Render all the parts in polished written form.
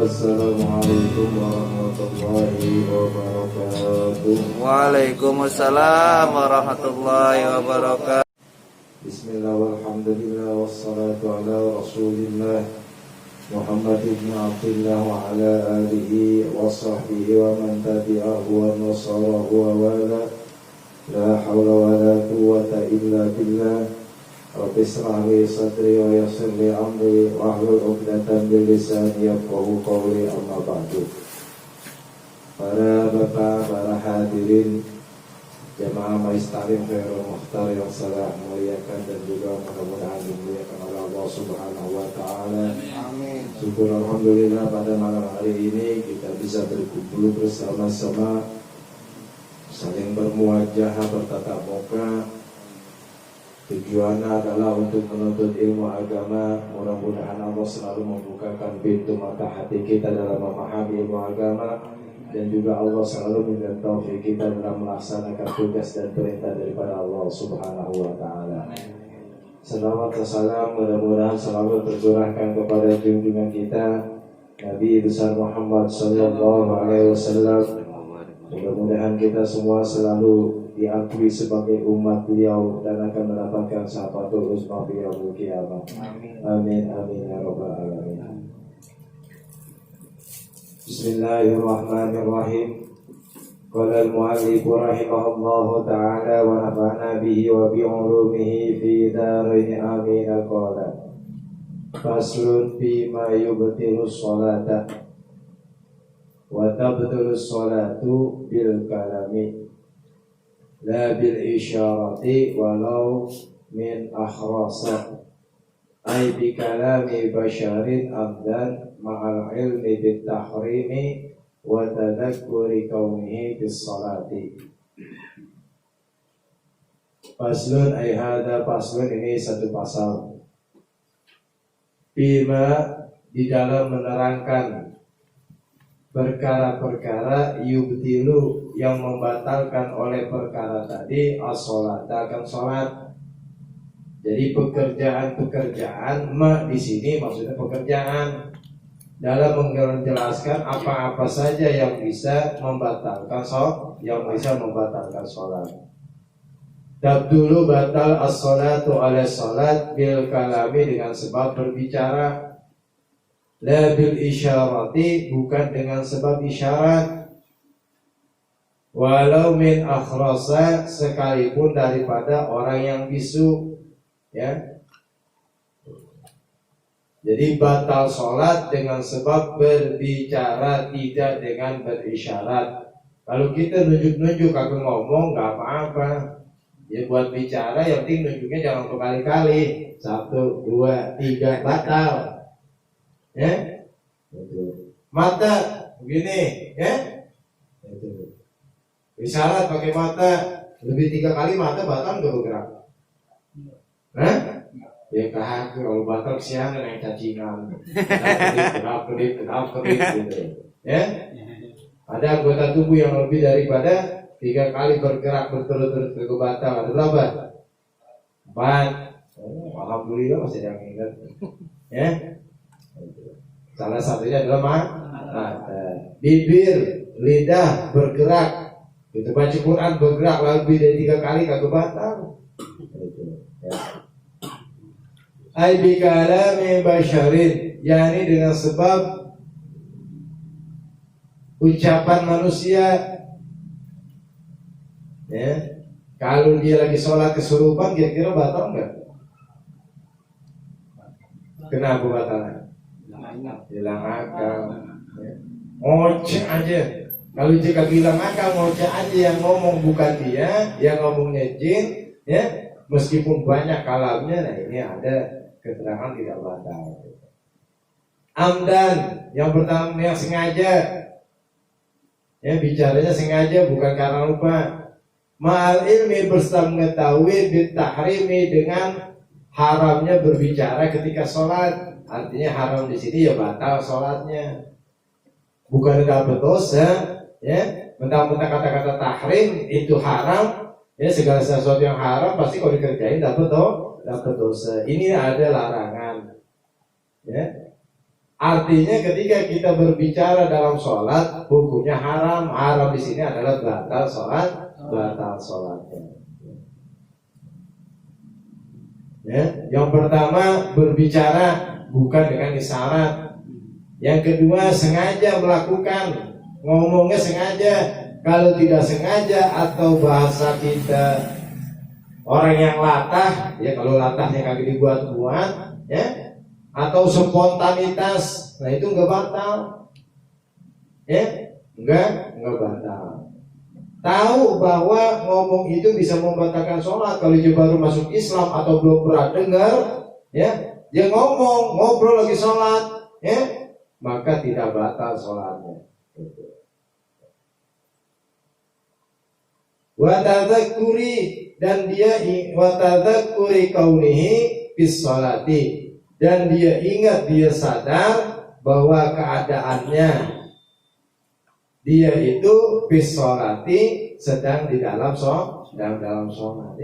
Assalamualaikum warahmatullahi wabarakatuh. Waalaikumsalam warahmatullahi wabarakatuh. Bismillah walhamdulillah wassalatu ala rasulillah Muhammad ibn Abdullah wa ala alihi wa sahbihi wa man tabi'ahu wa nasarahu wa wala. La hawla wa la quwwata illa billah. Rabbi ishrah li sadri wa yassir li amri wahlul 'uqdatam min lisani yafqahu qawli, amma ba'du. Para bapak, para hadirin jamaah Majlis Taklim Khairul Mukhtar yang saya muliakan dan juga mudah-mudahan dimuliakan oleh Allah Subhanahu wa taala. Amin. Syukur alhamdulillah pada malam hari ini kita bisa berkumpul bersama-sama, saling bermuajah, bertatap muka. Tujuannya adalah untuk menuntut ilmu agama. Mudah-mudahan Allah selalu membukakan pintu mata hati kita dalam memahami ilmu agama, dan juga Allah selalu memberikan taufik kita dalam melaksanakan tugas dan perintah daripada Allah Subhanahu wa taala. Salawat dan salam mudah-mudahan selalu tercurahkan kepada junjungan kita Nabi besar Muhammad sallallahu alaihi wasallam. Mudah-mudahan kita semua selalu diakui sebagai umat beliau dan akan mendapatkan syafatul uzma fi yaumil qiyamah. Amin amin ya rabbal alamin. Bismillahirrahmanirrahim. Qala al-mu'allif rahimahullahu ta'ala wa nafa'ana bihi wa bi 'ulumihi fi darin amin. Qala faslun fi ma yubtilu sholata wa tabtulu sholatu bil kalami la bil isyarati walau min akhrasa ay bi kalami basyarin abdan ma'al ilmi bit tahrimi wa tadakkuri kaunihi bis salati. Faslun ay hada faslun, ini satu pasal bima di dalam menerangkan perkara-perkara yubtilu yang membatalkan oleh perkara tadi as-sholat, akan sholat. Jadi pekerjaan-pekerjaan di sini maksudnya pekerjaan dalam menjelaskan apa-apa saja yang bisa membatalkan sholat, Tabdulu batal as-sholatu ala sholat bil kalami, dengan sebab berbicara. La bil isyarati, bukan dengan sebab isyarat. Walau min akhrasa, sekalipun daripada orang yang bisu, ya. Jadi batal sholat dengan sebab berbicara, tidak dengan berisyarat. Kalau kita nunjuk-nunjuk aku ngomong nggak apa-apa. Ya buat bicara, yang penting nunjuknya jangan berkali-kali. 1, 2, 3 batal. Ya, mata begini, ya, isyarat pakai mata lebih 3 kali mata batal nggak bergerak, ya kan? Kalau batal siang naik cacingan, kedap-kedip, gitu, ya. Ada anggota tubuh yang lebih daripada 3 kali bergerak berturut-turut ke batal, ada berapa? 4. Alhamdulillah masih ada yang ingat, ya. Salah satunya adalah bibir, lidah bergerak. Itu baca Quran bergerak lebih dari 3 kali kagak batal. Ai bi kalami basyarin, yakni dengan sebab ucapan manusia. Ya. Kalau dia lagi sholat kesurupan, kira-kira batal enggak? Kenapa batalnya? Hilang akal, ya. Ngoceh aja. Kalau jika bilang akal, ngoceh aja, yang ngomong bukan dia, yang ngomongnya jin, ya. Meskipun banyak kalamnya, nah ini ada keterangan tidak batal. Amdan, yang pertama yang sengaja, ya, bicaranya sengaja bukan karena lupa. Ma'al ilmi, bersama mengetahui bitahrimi, dengan haramnya berbicara ketika sholat. Artinya haram di sini ya batal sholatnya, bukan dapat dosa, ya. Mentang-mentang kata-kata tahrim itu haram, ya, segala sesuatu yang haram pasti kalau dikerjain dapat dosa. Ini ada larangan, ya. Artinya ketika kita berbicara dalam sholat, hukumnya haram. Haram di sini adalah batal sholat, batal sholatnya. Ya, yang pertama berbicara bukan dengan isyarat. Yang kedua sengaja melakukan, ngomongnya sengaja. Kalau tidak sengaja atau bahasa kita orang yang latah, ya kalau latahnya kagak dibuat-buat, ya, atau spontanitas, nah itu enggak batal, ya, enggak batal. Tahu bahwa ngomong itu bisa membatalkan sholat. Kalau dia baru masuk Islam atau belum pernah dengar, ya, dia ngobrol lagi sholat, ya, maka tidak batal sholatnya. Wa tadzakuri, dan dia wa tadzakuri kaunihi bis sholati, dan dia ingat, dia sadar bahwa keadaannya dia itu bis sholati, sedang di dalam sholat.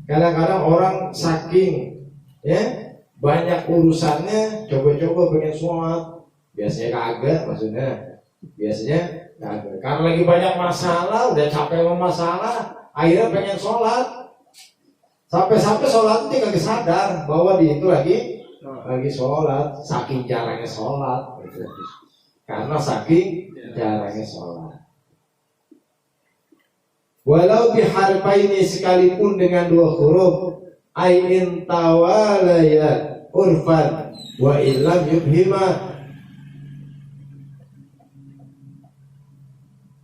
Kadang-kadang orang saking, ya, banyak urusannya, coba-coba pengen sholat, biasanya kagak, karena lagi banyak masalah, udah capek sama masalah, akhirnya pengen sholat. Sampai-sampai sholat dia kagak sadar bahwa dia itu lagi sholat, saking jarangnya sholat. Karena saking jarangnya sholat. Walau biharfaini, sekalipun dengan 2 huruf, ain tawalaya urfan wa illam yubhima.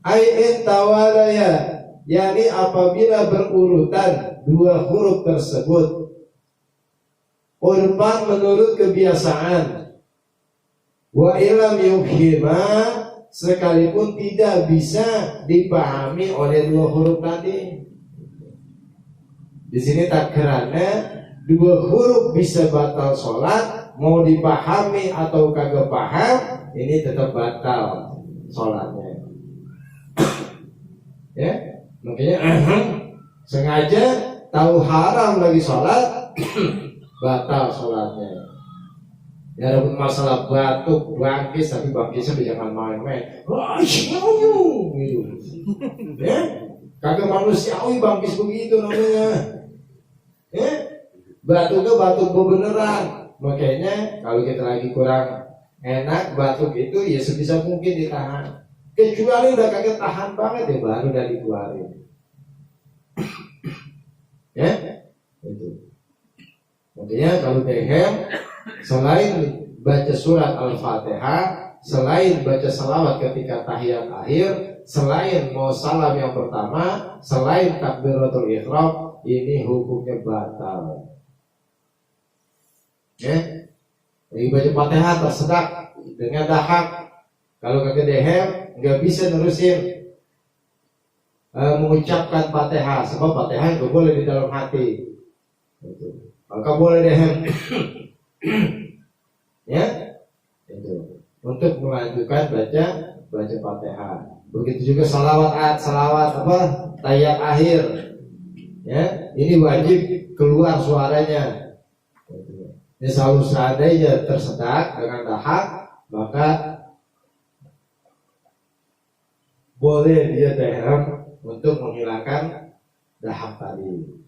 Ain tawalaya, yakni apabila berurutan 2 huruf tersebut, urfan menurut kebiasaan, wa illam yubhima, sekalipun tidak bisa dipahami oleh 2 huruf tadi. Di sini takdirannya 2 huruf bisa batal sholat, mau dipahami atau kagak paham, ini tetap batal sholatnya. Ya, makanya sengaja tahu haram lagi sholat, batal sholatnya. Ya, ada masalah batuk, bangkis, tapi bangkisnya jangan main-main. Wah, gitu. Ya, kagak manusiawi bangkis begitu namanya. Ya, batuknya batuk beneran. Makanya kalau kita lagi kurang enak, batuk itu ya sebisa mungkin ditahan. Kecuali udah kagak tahan banget, ya baru udah dikeluarin. Ya, itu. Makanya kalau dehem, selain baca surat Al-Fatihah, selain baca salawat ketika tahiyat akhir, selain mau salam yang pertama, selain takbiratul ihram, ini hukumnya batal. Ya, lagi baca Fatihah tersedak dengan dahak. Kalau kagak dehem, nggak bisa nerusin mengucapkan Fatihah, sebab Fatihah nggak boleh di dalam hati. Maka boleh dehem. Ya, itu untuk melanjutkan baca Fatihah. Begitu juga salawat tahiyat akhir. Ya, ini wajib keluar suaranya. Ini selalu seandainya tersedak dengan dahak, maka boleh dia dehem untuk menghilangkan dahak tadi.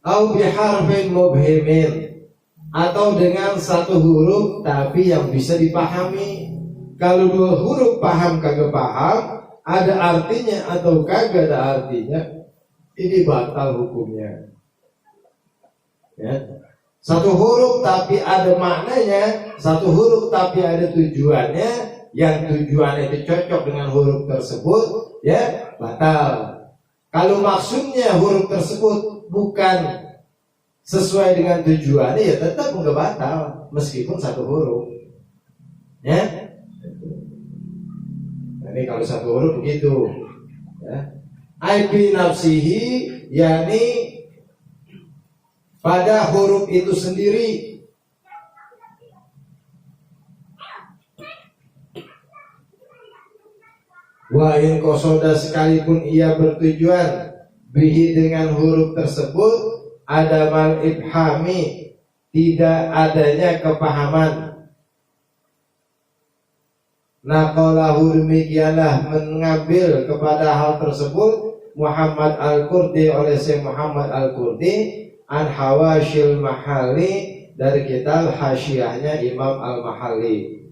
Au biharfin mubhimin, atau dengan 1 huruf tapi yang bisa dipahami. Kalau 2 huruf paham kagak paham, ada artinya atau kagak ada artinya, ini batal hukumnya. Ya. 1 huruf tapi ada maknanya, 1 huruf tapi ada tujuannya, yang tujuannya itu cocok dengan huruf tersebut, ya batal. Kalau maksudnya huruf tersebut bukan sesuai dengan tujuannya, ya tetap enggak batal meskipun 1 huruf. Ya. Nah, ini kalau 1 huruf begitu. Ya. Aibi nafsihi, yakni pada huruf itu sendiri. Wa in qasoda, sekalipun ia bertujuan bihi dengan huruf tersebut, ada mal ibhami, tidak adanya kepahaman. Naqalahu, demikianlah mengambil kepada hal tersebut Muhammad Al-Qurdi oleh Syekh Muhammad Al-Qurdi an Hawashil Mahali dari kitab Hasyiahnya Imam Al-Mahali.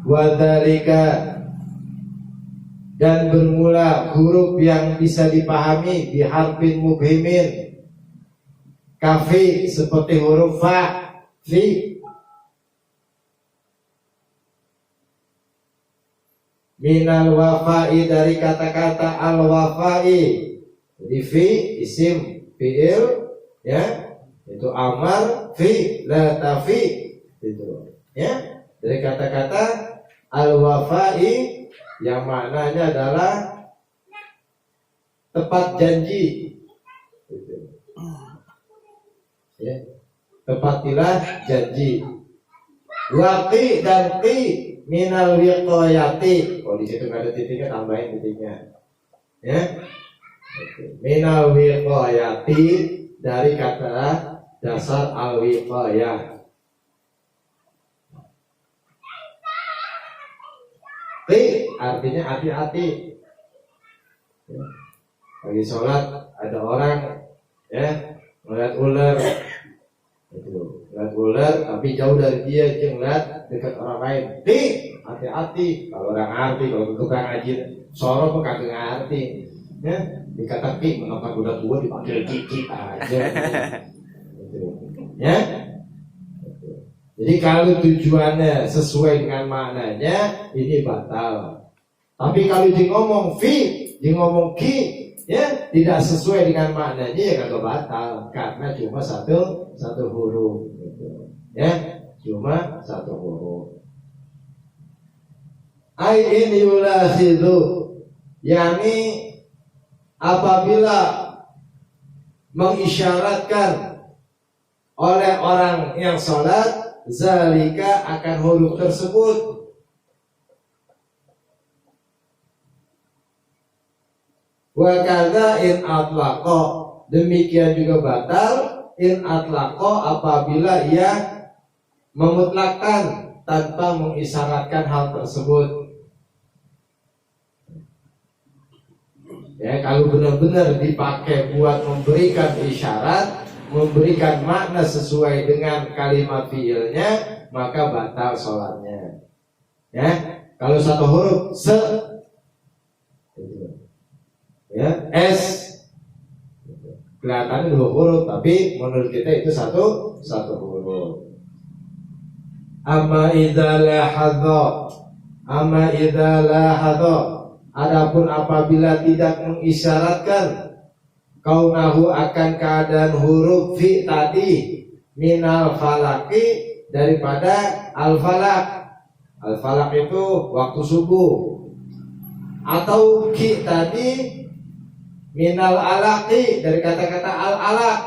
Wadhalika, dan bermula huruf yang bisa dipahami biharfin mubhimin, kafi seperti huruf fa, fi, minal wafai dari kata-kata al wafai. Jadi fi isim fiil, ya, itu amar, fi la tafi, itu ya, dari kata-kata al wafai yang maknanya adalah tepat janji, ya, tepatilah janji. Waqi dan qi minal wiqayati. Oh, di situ nggak ada titiknya, tambahin titiknya, ya. Minal wiqayati dari kata dasar al wiqayah. Qi artinya hati-hati. Lagi sholat ada orang, ya, melihat ular, itu melihat ular tapi jauh dari dia ngeliat dekat orang lain. Qi hati-hati. Kalau orang ngerti, kalau tukang ngaji sorok kok kagak ngerti, ya, dikata qi menokak udah tua dipanggil kiki aja, gitu. Ya. Jadi kalau tujuannya sesuai dengan maknanya, ini batal. Tapi kalau dia ngomong fi, dia ngomong ki, ya, tidak sesuai dengan maknanya, ya kagak batal, karena cuma satu huruf, gitu. Ya, cuma satu huruf. Ai ini yulakhidhu, yakni apabila mengisyaratkan oleh orang yang sholat zalika akan huruf tersebut. Wa kadza in atlaqa, demikian juga batal in atlaqa apabila ia memutlakkan tanpa mengisyaratkan hal tersebut. Ya, kalau benar-benar dipakai buat memberikan isyarat, memberikan makna sesuai dengan kalimat fiilnya, maka batal sholatnya. Ya, kalau satu huruf se, ya, s, kelihatannya dua huruf, tapi menurut kita itu satu huruf. Amma idza lahadha, adapun apabila tidak mengisyaratkan kaunahu akan keadaan huruf fi tadi minal falaki daripada al falak. Al falak itu waktu subuh, atau ki tadi minal alaqi dari kata-kata al alaq,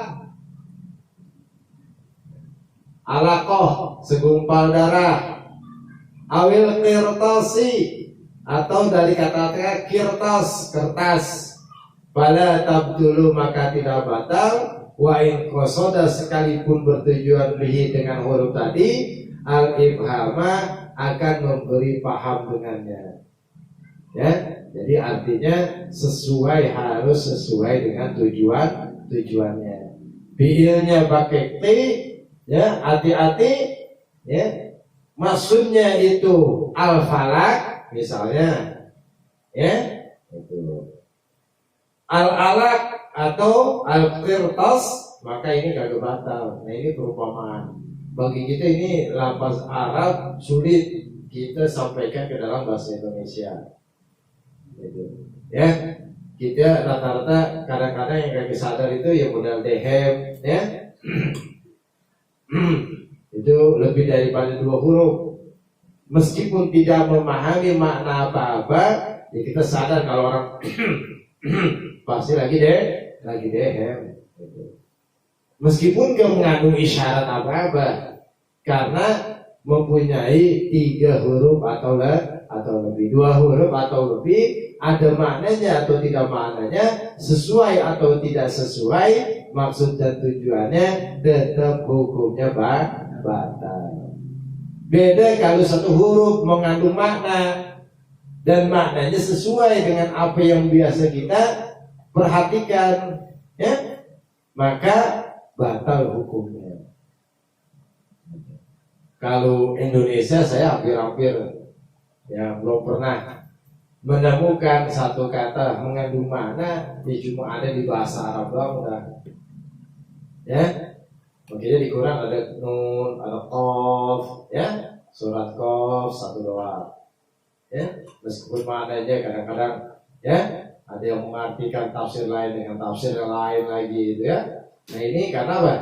alaqoh segumpal darah, awil qirtasi atau dari kata-kata kirtas kertas. Bala tabdulu maka tidak batal, wa in qasoda sekalipun bertujuan bihi dengan huruf tadi al ibhama akan memberi paham dengannya. Ya, jadi artinya harus sesuai dengan tujuannya. Fiilnya pakai t, ya, hati-hati, ya. Maksudnya itu al falak misalnya, ya, itu. Al-alaq atau al-qirtas, maka ini kagak batal. Nah, ini perumpamaan. Bagi kita ini lafaz Arab sulit kita sampaikan ke dalam bahasa Indonesia. Gitu. Ya, kita rata-rata kadang-kadang yang kagak sadar itu ya modal dehem, ya. Itu lebih daripada dua huruf. Meskipun tidak memahami makna apa-apa, ya kita sadar kalau orang pasti lagi dehem. Meskipun gak mengandung isyarat apa-apa, karena mempunyai 3 huruf atau lebih, 2 huruf atau lebih, ada maknanya atau tidak maknanya, sesuai atau tidak sesuai, maksud dan tujuannya, tetap hukumnya batal. Beda kalau satu huruf mengandung makna dan maknanya sesuai dengan apa yang biasa kita perhatikan, ya, maka batal hukumnya. Kalau Indonesia saya hampir-hampir ya belum pernah menemukan satu kata mengandung makna, ya cuma ada di bahasa Arab doang udah. Ya, makanya di Quran ada nun, ada qaf, ya, surat qaf satu doang. Ya, meskipun maknanya kadang-kadang ya ada yang mengartikan tafsir lain dengan tafsir yang lain lagi gitu ya. Nah ini karena apa?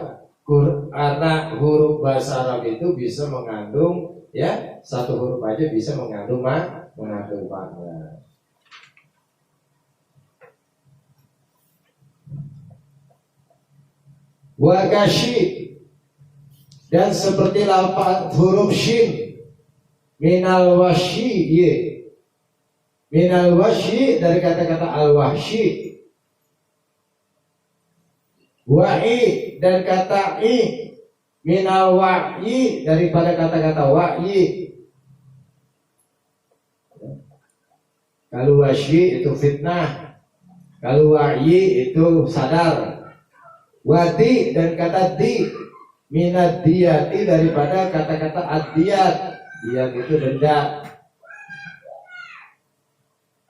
Karena huruf bahasa Arab itu bisa mengandung, ya, satu huruf aja bisa mengandung makna. Wakashi, dan seperti lafaz huruf shin, minal wasyi, minal wasyi dari kata-kata al wahsyi, wa'i dan kata i, minal wa'yi daripada kata-kata wa'yi. Kalau wasyi itu fitnah, kalau wa'yi itu sadar. Wadi dan kata di, minad diyati daripada kata-kata ad-diyat, diyat itu denda.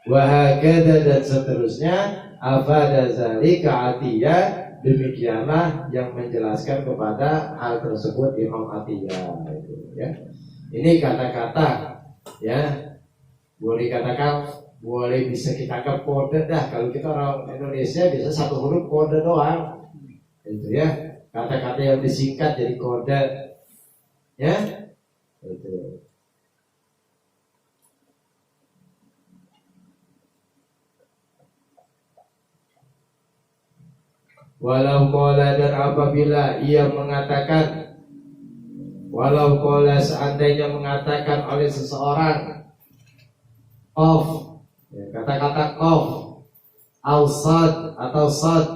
Wahakada dan seterusnya, afada zalika atiyah, demikianlah yang menjelaskan kepada hal tersebut Imam Atiyah, ya. Ini kata-kata, ya, boleh katakan, boleh bisa kita anggap kode dah. Kalau kita orang Indonesia bisa satu huruf kode doang, itu ya, kata-kata yang disingkat jadi kode, ya, itu. Walau qala, dan apabila ia mengatakan, walau qala seandainya mengatakan oleh seseorang, qaf, ya, kata-kata qaf, au sad atau sad,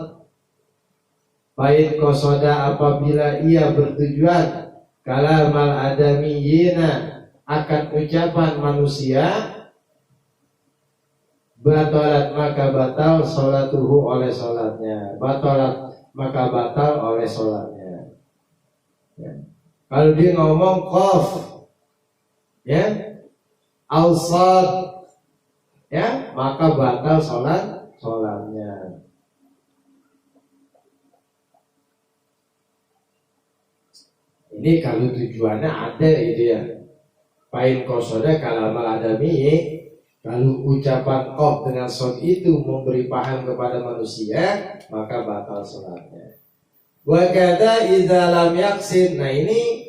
baik qasada apabila ia bertujuan kalamal adamiyina akan ucapan manusia, batalat maka batal sholatuhu oleh sholatnya, batalat maka batal oleh sholatnya, ya. Kalau dia ngomong qaf, ya, al-sad, ya, maka batal sholatnya. Ini kalau tujuannya ada itu ya, pain kosoda kalamal adami. Kalau ucapan qaf dengan shad itu memberi paham kepada manusia, maka batal sholatnya. Wa kata idza lam yaksin. Nah ini,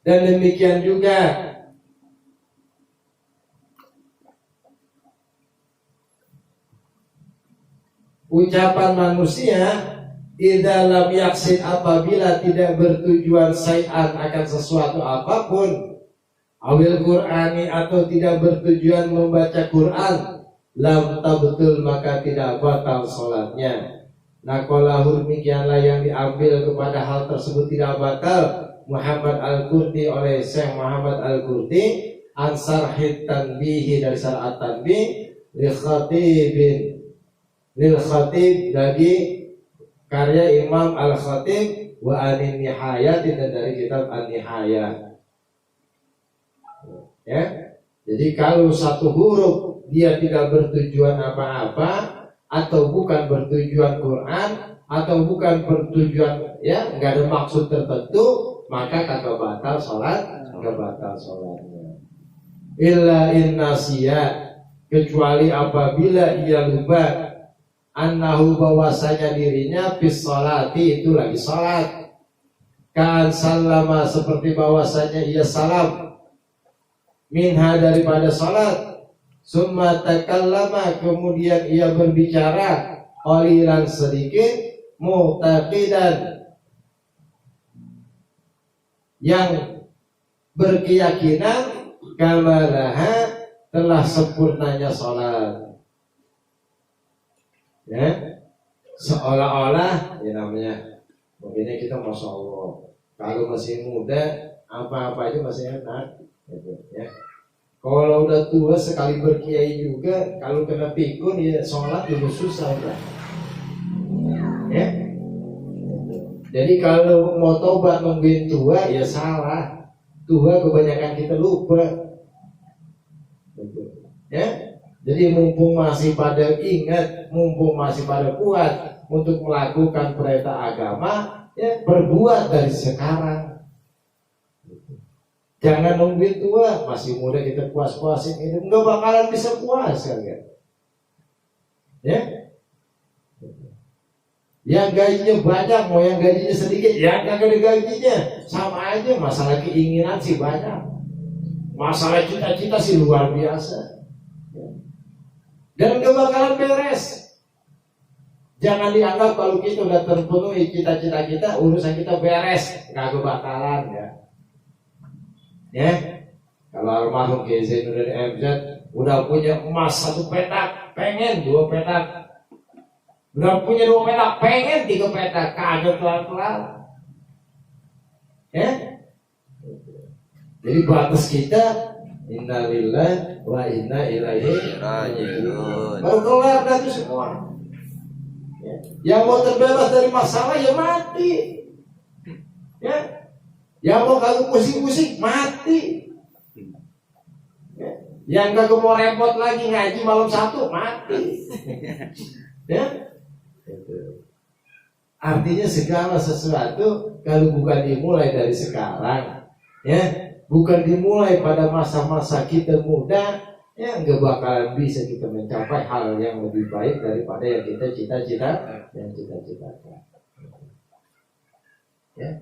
dan demikian juga ucapan manusia idza lam yaksin apabila tidak bertujuan syai'an akan sesuatu apapun, awil Qur'ani atau tidak bertujuan membaca Qur'an, lam tabtul maka tidak batal sholatnya. Nah kalau demikianlah yang diambil kepada hal tersebut tidak batal Muhammad Al-Qurti oleh Syekh Muhammad Al-Qurti ansar tanbihi dari syar'at tanbih lil khatib bagi karya Imam Al-Khatib wa anin nihayat, dan dari kitab An-Nihayah. Ya, jadi kalau satu huruf dia tidak bertujuan apa-apa, atau bukan bertujuan Quran, atau bukan bertujuan, ya, nggak ada maksud tertentu, maka kagak batal sholat, nggak batal sholatnya. Illa in nasiya, kecuali apabila ia lupa, annahu bahwasanya dirinya bis sholati itu lagi sholat, kan salama seperti bahwasanya ia salam, minha daripada salat, summa takallama kemudian ia berbicara, qalilan sedikit, mu'taqidan yang berkeyakinan, kamalaha telah sempurnanya sholat. Ya, seolah-olah ya namanya mungkinnya kita masya Allah kalau masih muda apa-apa aja masih enak gitu, ya. Kalau udah tua sekali berkiai juga kalau kena pikun ya sholat juga susah udah. Ya, jadi kalau mau tobat nungguin tua ya salah. Tua kebanyakan kita lupa gitu. Ya, jadi mumpung masih pada ingat, mumpung masih pada kuat untuk melakukan perintah agama, ya berbuat dari sekarang. Jangan nungguin tua, masih muda kita puas-puasin ini, nggak bakalan bisa puas kan? Ya, yang gajinya banyak, mau yang gajinya sedikit, yang kagak ada gajinya, sama aja. Masalah keinginan sih banyak, masalah cita-cita sih luar biasa. Dan gak bakalan beres. Jangan dianggap kalau kita udah terpenuhi cita-cita kita, urusan kita beres. Gak bakalan ya. Ya, kalau almarhum Kiai Zainuddin MZ udah punya emas 1 petak, pengen 2 petak. Udah punya 2 petak, pengen 3 petak. Kagak kelar-kelar. Ya. Jadi batas kita innalillahi wa inna ilaihi raji'un. Baru kelar dah itu semua. Ya. Yang mau terbebas dari masalah ya mati. Ya. Yang mau kagak pusing-pusing mati. Ya. Yang kagak mau repot lagi ngaji malam 1 mati. Ya. Artinya segala sesuatu kalau bukan dimulai dari sekarang, ya, bukan dimulai pada masa-masa kita muda, ya nggak bakalan bisa kita mencapai hal yang lebih baik daripada yang kita cita-citakan. Ya.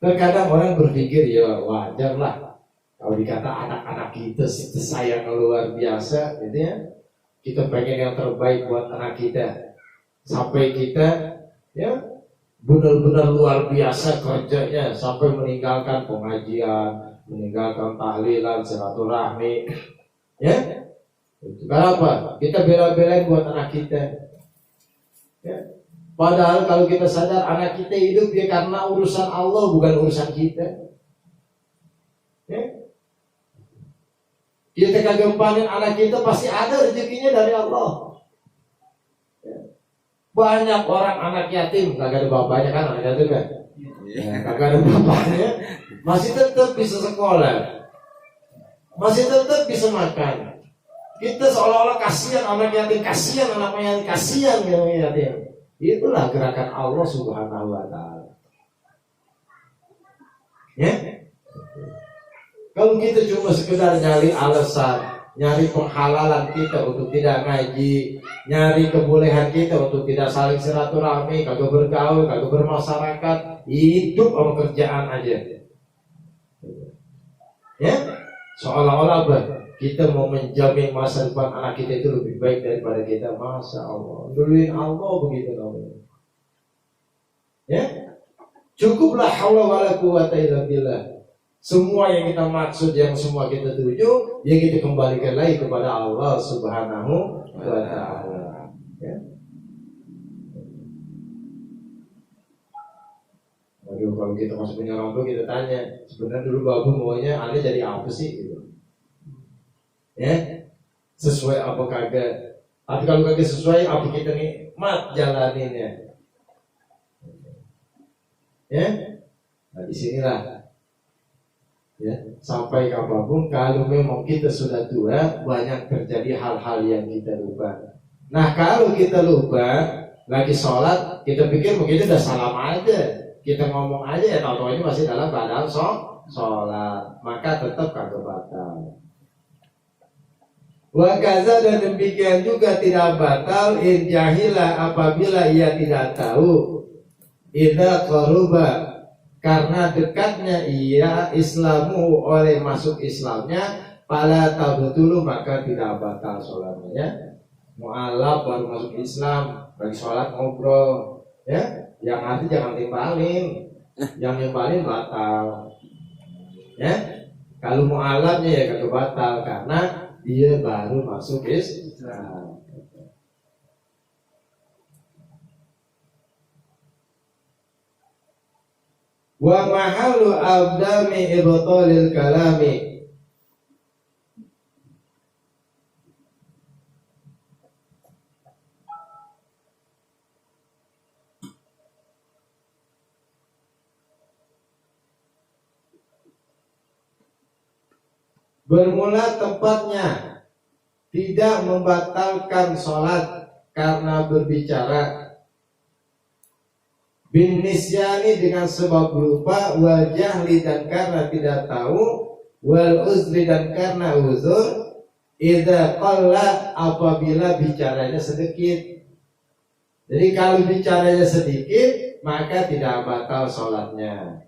Terkadang orang berpikir ya wajar lah kalau dikata anak-anak kita sayang luar biasa, gitu ya. Kita pengen yang terbaik buat anak kita, sampai kita ya benar-benar luar biasa kerjanya sampai meninggalkan pengajian, meninggalkan tahlilan, silaturahmi, ya. Kenapa? Kita bela-belain buat anak kita. Ya. Padahal kalau kita sadar anak kita hidup ya karena urusan Allah, bukan urusan kita. Ya. Kita kagak panen anak kita pasti ada rezekinya dari Allah. Ya. Banyak orang anak yatim kagak ada bapaknya kan, anak yatim kan? Ya, kagak ada bapaknya, masih tetap bisa sekolah, masih tetap bisa makan. Kita seolah-olah kasihan anak yatim, kasihan anaknya, kasihan anak yatim. Itulah gerakan Allah Subhanahu wa Ta'ala. Ya. Kalau kita cuma sekedar nyari alasan, nyari penghalalan kita untuk tidak ngaji, nyari kebolehan kita untuk tidak saling silaturahmi, kagak bergaul, kagak bermasyarakat, hidup sama kerjaan aja. Ya, seolah-olah kita mau menjamin masa depan anak kita itu lebih baik daripada kita. Masya Allah, duluin Allah begitu namanya. Ya, cukuplah haula wala quwata illa billah. Semua yang kita maksud, yang semua kita tuju, yang kita kembalikan lagi kepada Allah Subhanahu wa Ta'ala. Ya. Aduh, kalau kita masih punya orang tua, kita tanya, sebenarnya dulu babu maunya aneh jadi apa sih? Gitu. Ya, sesuai apa kagak? Tapi kalau kagak sesuai, apa kita nikmat jalaninnya? Ya, nah disinilah. Ya, sampai kapanpun kalau memang kita sudah tua, banyak terjadi hal-hal yang kita lupa. Nah kalau kita lupa lagi sholat, kita pikir begitu udah salam aja, kita ngomong aja ya tahu-tahu ini masih dalam keadaan sholat, maka tetap kagak batal. Wakaza dan demikian juga tidak batal in jahila apabila ia tidak tahu idza qaruba, karena dekatnya ia Islamu oleh masuk Islamnya, pala tabutulu maka tidak batal sholatnya. Mu'alaf baru masuk Islam, bagi sholat ngobrol, ya, yang arti jangan timbalin, yang timbalin batal, ya. Kalau mu'alafnya ya kagak batal karena dia baru masuk Islam. Wa mahallu abdami ibtalil kalami. Bermula tempatnya tidak membatalkan sholat karena berbicara, bin nisyani dengan sebab lupa, wal jahli dan karena tidak tahu, wal uzri dan karena uzur, idza qalla apabila bicaranya sedikit. Jadi kalau bicaranya sedikit maka tidak batal sholatnya.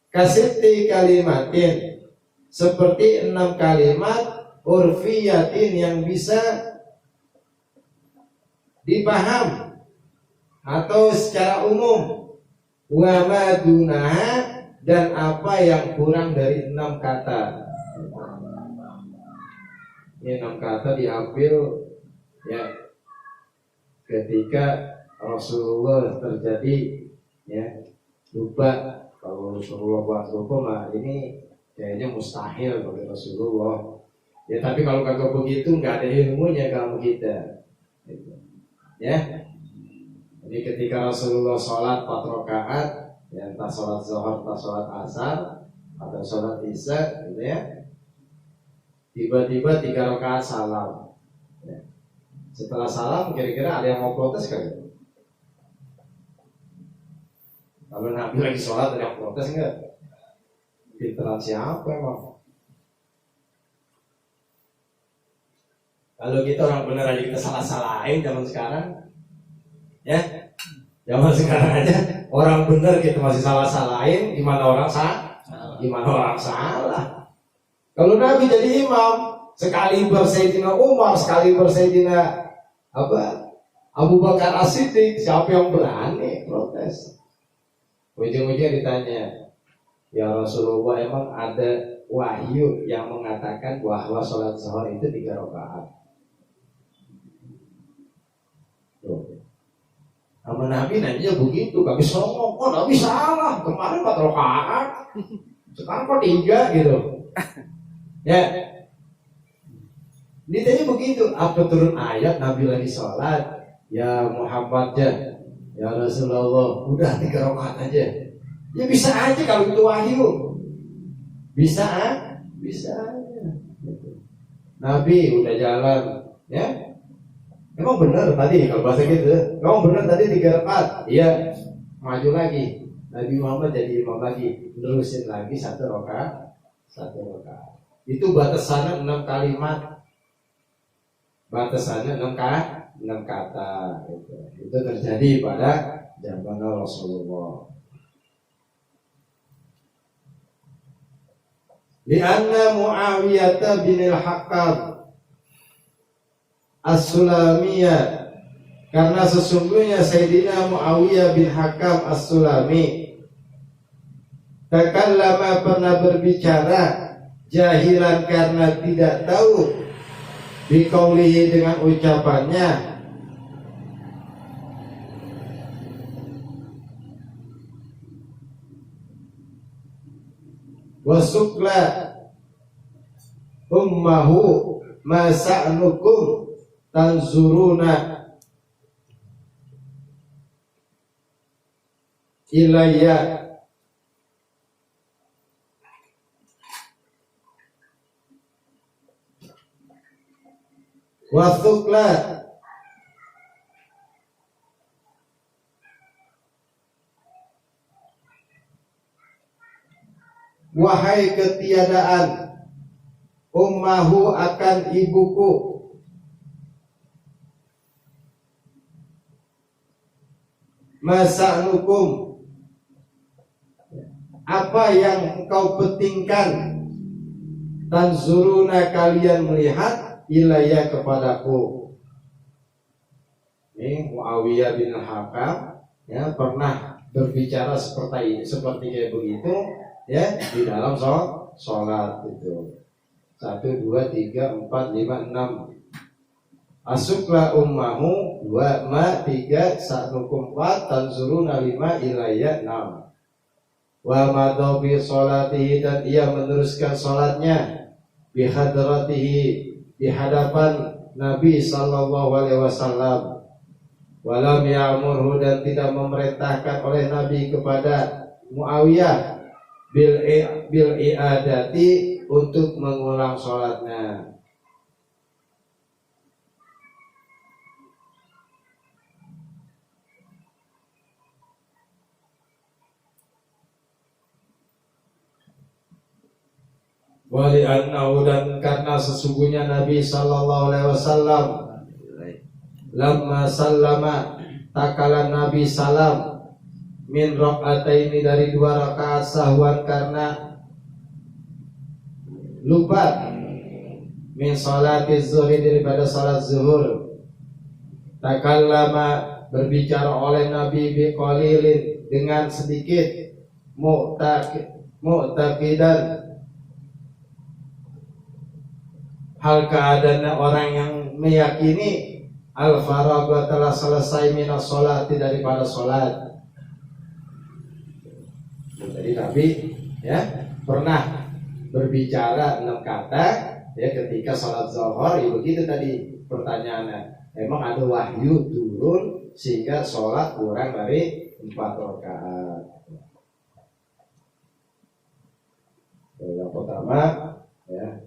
Kasiti kalimatin, seperti 6 kalimat urfiyatin yang bisa dipaham atau secara umum, wa madunaha dan apa yang kurang dari 6 kata. Ini 6 kata diambil ya ketika Rasulullah terjadi ya lupa. Kalau Rasulullah buat lupa mah ini kayaknya mustahil bagi Rasulullah. Ya tapi kalau kagak begitu nggak ada ilmunya kamu kita. Ya. Jadi ketika Rasulullah sholat 4 rakaat, ya entah sholat zuhur, entah sholat asar, atau sholat isya, gitu ya. Tiba-tiba 3 rakaat salam. Ya. Setelah salam, kira-kira ada yang mau protes kan? Kalau Nabi lagi sholat ada yang protes enggak? Pinteran siapa emang? Kalau kita orang benar aja kita salah-salahin zaman sekarang, ya, zaman sekarang aja orang benar kita masih salah-salahin, gimana orang salah? Kalau Nabi jadi imam, sekali bersayyidina Umar, sekali bersayyidina Abu Bakar As-Siddiq, siapa yang berani protes? Ujung-ujungnya ditanya, ya Rasulullah emang ada wahyu yang mengatakan bahwa sholat zuhur itu 3 rakaat. Sama Nabi nanya begitu, kami songong, kok Nabi salah, kemarin 4 rakaat, sekarang kok 3 gitu. Ya, ditanya begitu, apa turun ayat Nabi lagi sholat, ya Muhammad ya Rasulullah, udah 3 rakaat aja. Ya bisa aja kalau itu wahyu. Bisa aja. Nabi udah jalan, ya. Emang benar tadi kalau bahasa gitu. Emang benar tadi 3 rakaat. Iya, maju lagi. Nabi Muhammad jadi imam lagi, terusin lagi 1 rakaat. Itu batasannya 6 kalimat. Batasannya 6 kata gitu. Itu terjadi pada zaman Rasulullah. Lianna Muawiyah bin al-Hakam As-Sulamiyah, karena sesungguhnya Sayyidina Muawiyah bin Hakam As-Sulami takallama pernah berbicara jahilan karena tidak tahu, biqaulihi dengan ucapannya, wasukla ummahu masa'nukum tanzuruna ilayya wasukla wahai ketiadaan ummahu akan ibuku, masa'nukum apa yang engkau pentingkan, tanzuruna kalian melihat, ilayya kepadaku. Ini Muawiyah bin Hakam ya pernah berbicara seperti kayak begitu ya di dalam sholat itu. 1, 2, 3, 4, 5, 6. Asukla ummahu 2 ma 3 sa'nukum 4 tanzuruna 5 ilayya 6. Wa madhabi sholatihi, dan ia meneruskan sholatnya bihadratihi, di hadapan Nabi sallallahu alaihi wasallam. Walam ya'murhu, dan tidak memerintahkan oleh Nabi kepada Muawiyah bil i'adati, untuk mengulang sholatnya. Wali annahu, dan karena sesungguhnya Nabi sallallahu alaihi wasallam lamma sallama, takala Nabi salam min rakaataini, dari 2 rakaat sahwan karena lupa, min salati zuhri, daripada salat zuhur. Takallama, berbicara oleh Nabi biqalilin, dengan sedikit, mu'taqidan, hal keadaannya orang yang meyakini al-faragha, telah selesai minas sholati, daripada sholat. Jadi Nabi ya pernah berbicara 6 kata ya ketika sholat zuhur. Ya begitu tadi pertanyaannya, emang ada wahyu turun sehingga sholat kurang dari 4 rakaat. Yang pertama ya,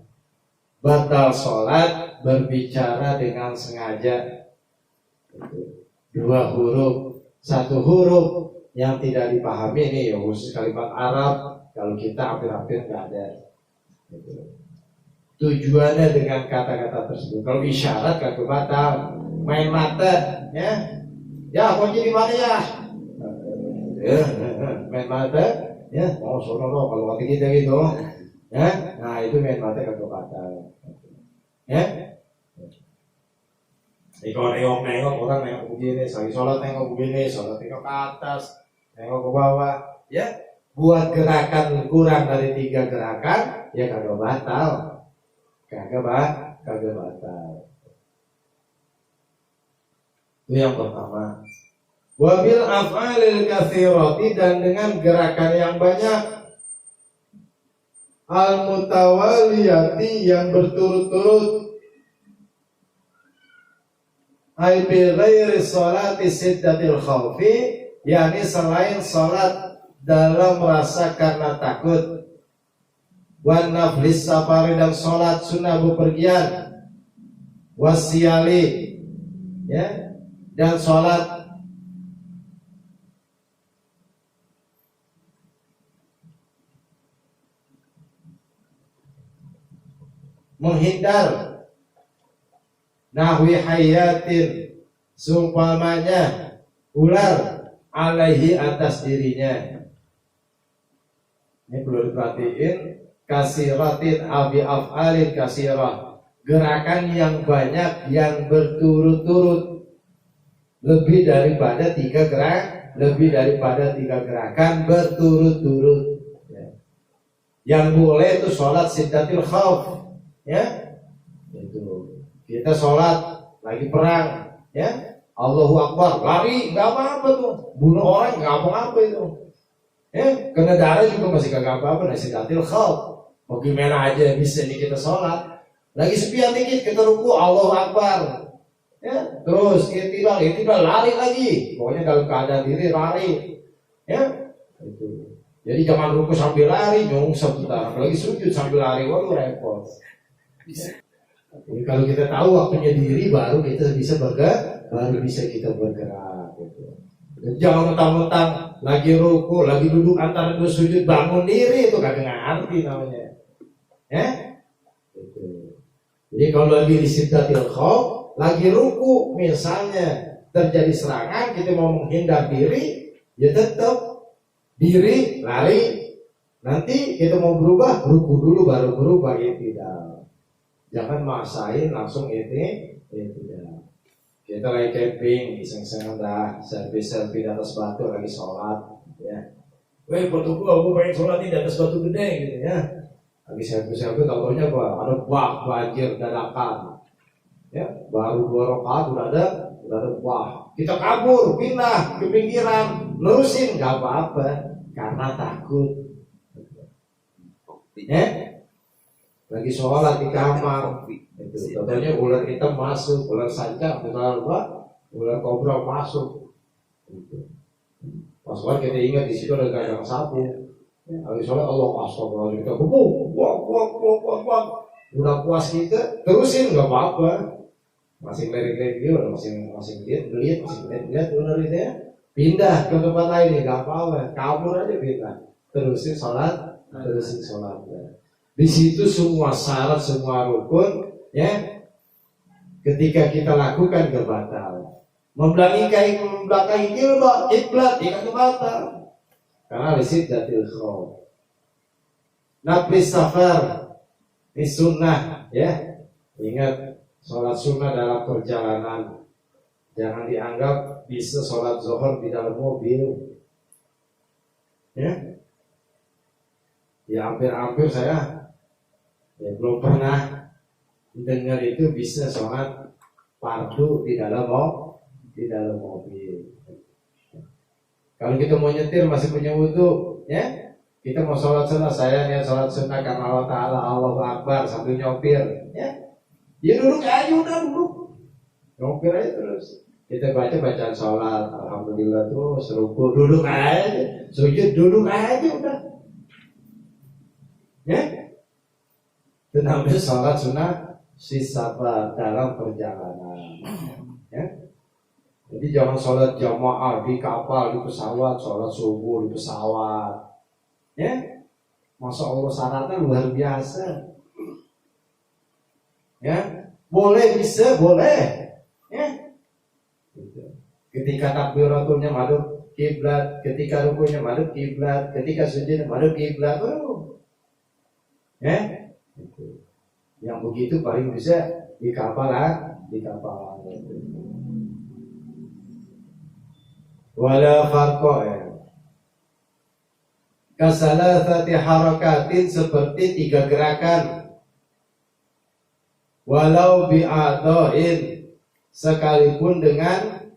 batal sholat berbicara dengan sengaja. 2 huruf, 1 huruf yang tidak dipahami, ini ya khusus kalimat Arab, kalau kita hampir-hampir nggak ada. Tujuannya dengan kata-kata tersebut. Kalau isyarat kagak batal. Main mata ya kunci di mana ya, main mata ya, mau sono kalau kata kita gitu ya, nah itu main mata kagak batal ya. Kalau nengok orang nengok begini, lagi sholat nengok begini, sholat nengok ke atas, nengok ke bawah, ya buat gerakan kurang dari 3 gerakan, ya kagak batal, kagak batal. Itu yang pertama. Wabil af'alil katsirati, dan dengan gerakan yang banyak, al mutawaliyati, yang berturut-turut, ai bi ghairi sholati siddatil khaufi, yakni selain sholat dalam rasa karena takut, wan naflis safari, dan sholat sunnah bepergian, wasyali ya, dan sholat menghindar, nahwi hayatin, seumpamanya ular, alaihi, atas dirinya. Ini perlu diperhatiin. Kasiratin abi af'alin kasirah, gerakan yang banyak yang berturut-turut, lebih daripada 3 gerakan berturut-turut ya. Yang boleh itu sholat siddatil khauf ya, itu kita sholat lagi perang ya, Allahu Akbar, lari nggak apa-apa tuh, bunuh orang nggak apa-apa itu ya, kena darah juga masih kagak apa-apa, siddatil khauf. Bagaimana aja bisa nih kita sholat, lagi sepian dikit kita ruku Allahu Akbar ya, terus itibal lari lagi, pokoknya dalam keadaan diri lari ya, itu. Jadi jangan ruku sambil lari, nyungsep kita, apalagi sujud sambil lari, waduh repot. Jadi kalau kita tahu waktunya diri, baru kita bisa bergerak, gitu. Dan jangan mentang-mentang lagi ruku, lagi duduk antara 2 sujud bangun diri, itu kagak ngerti namanya ya. Gitu. Jadi kalau lagi di siddatil khauf, lagi ruku misalnya terjadi serangan, kita mau menghindar diri, ya tetap diri lari, nanti kita mau berubah, ruku dulu baru berubah, ya tidak. Jangan maksain langsung itu tidak. Kita lagi camping, iseng-iseng dah selfie di atas batu lagi sholat, Ya, weh foto gua pengen sholat di atas batu gede gitu ya. Lagi selfie tahu-taunya apa? Ada banjir dadakan. Ya, baru 2 rakaat udah ada wah. Kita kabur, pindah ke pinggiran, nerusin nggak apa-apa karena takut. Lagi sholat di kamar, itu contohnya ular hitam masuk, ular sanca, ular kobra masuk. Pas sholat kita ingat di situ ada gagang sapu. Lagi sholat Allah astagfirullah kita buang. Udah puas kita, terusin nggak apa-apa. Masih ngelirik-ngelirik dia, masih lihat ular itu ya. Pindah ke tempat lain nggak apa-apa, kabur aja pindah. Terusin sholat. Di situ semua syarat, semua rukun, ya. Ketika kita lakukan kebatal, membelakangi kiblat, tidak kebatal. Karena lisit jatil khaw. Nafis safar, ini sunnah, ya. Ingat, sholat sunnah dalam perjalanan. Jangan dianggap bisa sholat zuhur di dalam mobil, ya. Ya hampir saya belum pernah dengar itu bisa sholat fardu di dalam mobil. Kalau kita mau nyetir masih punya wudu, ya kita mau sholat sunnah, saya niat sholat sunnah karena Allah Taala, Allahu Akbar sambil nyopir, ya duduk aja, udah duduk nyopir aja terus. Kita bacaan sholat, alhamdulillah terus, ruku duduk aja, sujud duduk aja udah. Ya, itu namanya sholat sunnah sisaba dalam perjalanan. Ya, jadi jangan sholat jamaah di kapal, di pesawat, sholat subuh di pesawat. Ya, Masya Allah syaratnya luar biasa. Ya, boleh bisa boleh. Ya, ketika takbiratulnya madhab kiblat, ketika rukunya madhab kiblat, ketika sujudnya madhab kiblat. Ya, yang begitu paling bisa di kapal. Wala farqa kasalasati harakatin, seperti 3 gerakan. Walau bi'adhain, sekalipun dengan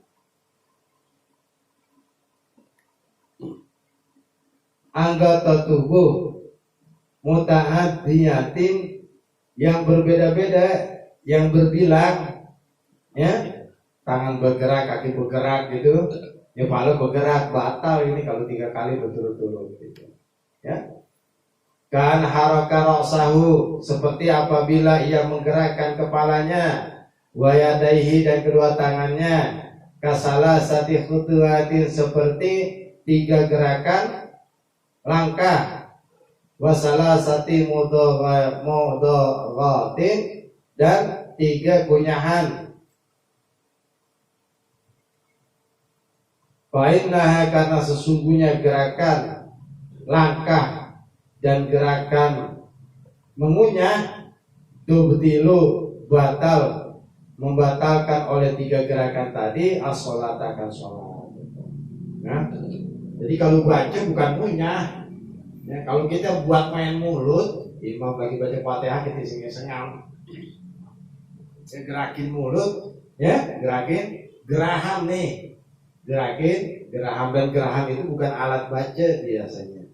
anggota tubuh muta'addiyatin, yang berbeda-beda, yang berbilang, ya, tangan bergerak, kaki bergerak gitu, kepala bergerak, batal ini kalau 3 kali berturut-turut gitu. Ya. Kan haraka ra'sahu, seperti apabila ia menggerakkan kepalanya, wa yadaihi, dan kedua tangannya, kasalasati khutuwatin, seperti 3 gerakan langkah, wasalasati mudoghatin, dan 3 kunyahan. Fa'innaha, karena sesungguhnya gerakan langkah dan gerakan mengunyah tubtilu, membatalkan oleh 3 gerakan tadi as-sholat, akan sholat. Nah, jadi kalau baca bukan ngunyah. Ya, kalau kita buat main mulut, imam lagi baca Fatihah kita sengam, gerakin mulut, ya, gerakin geraham nih, gerakin geraham, dan geraham itu bukan alat baca biasanya,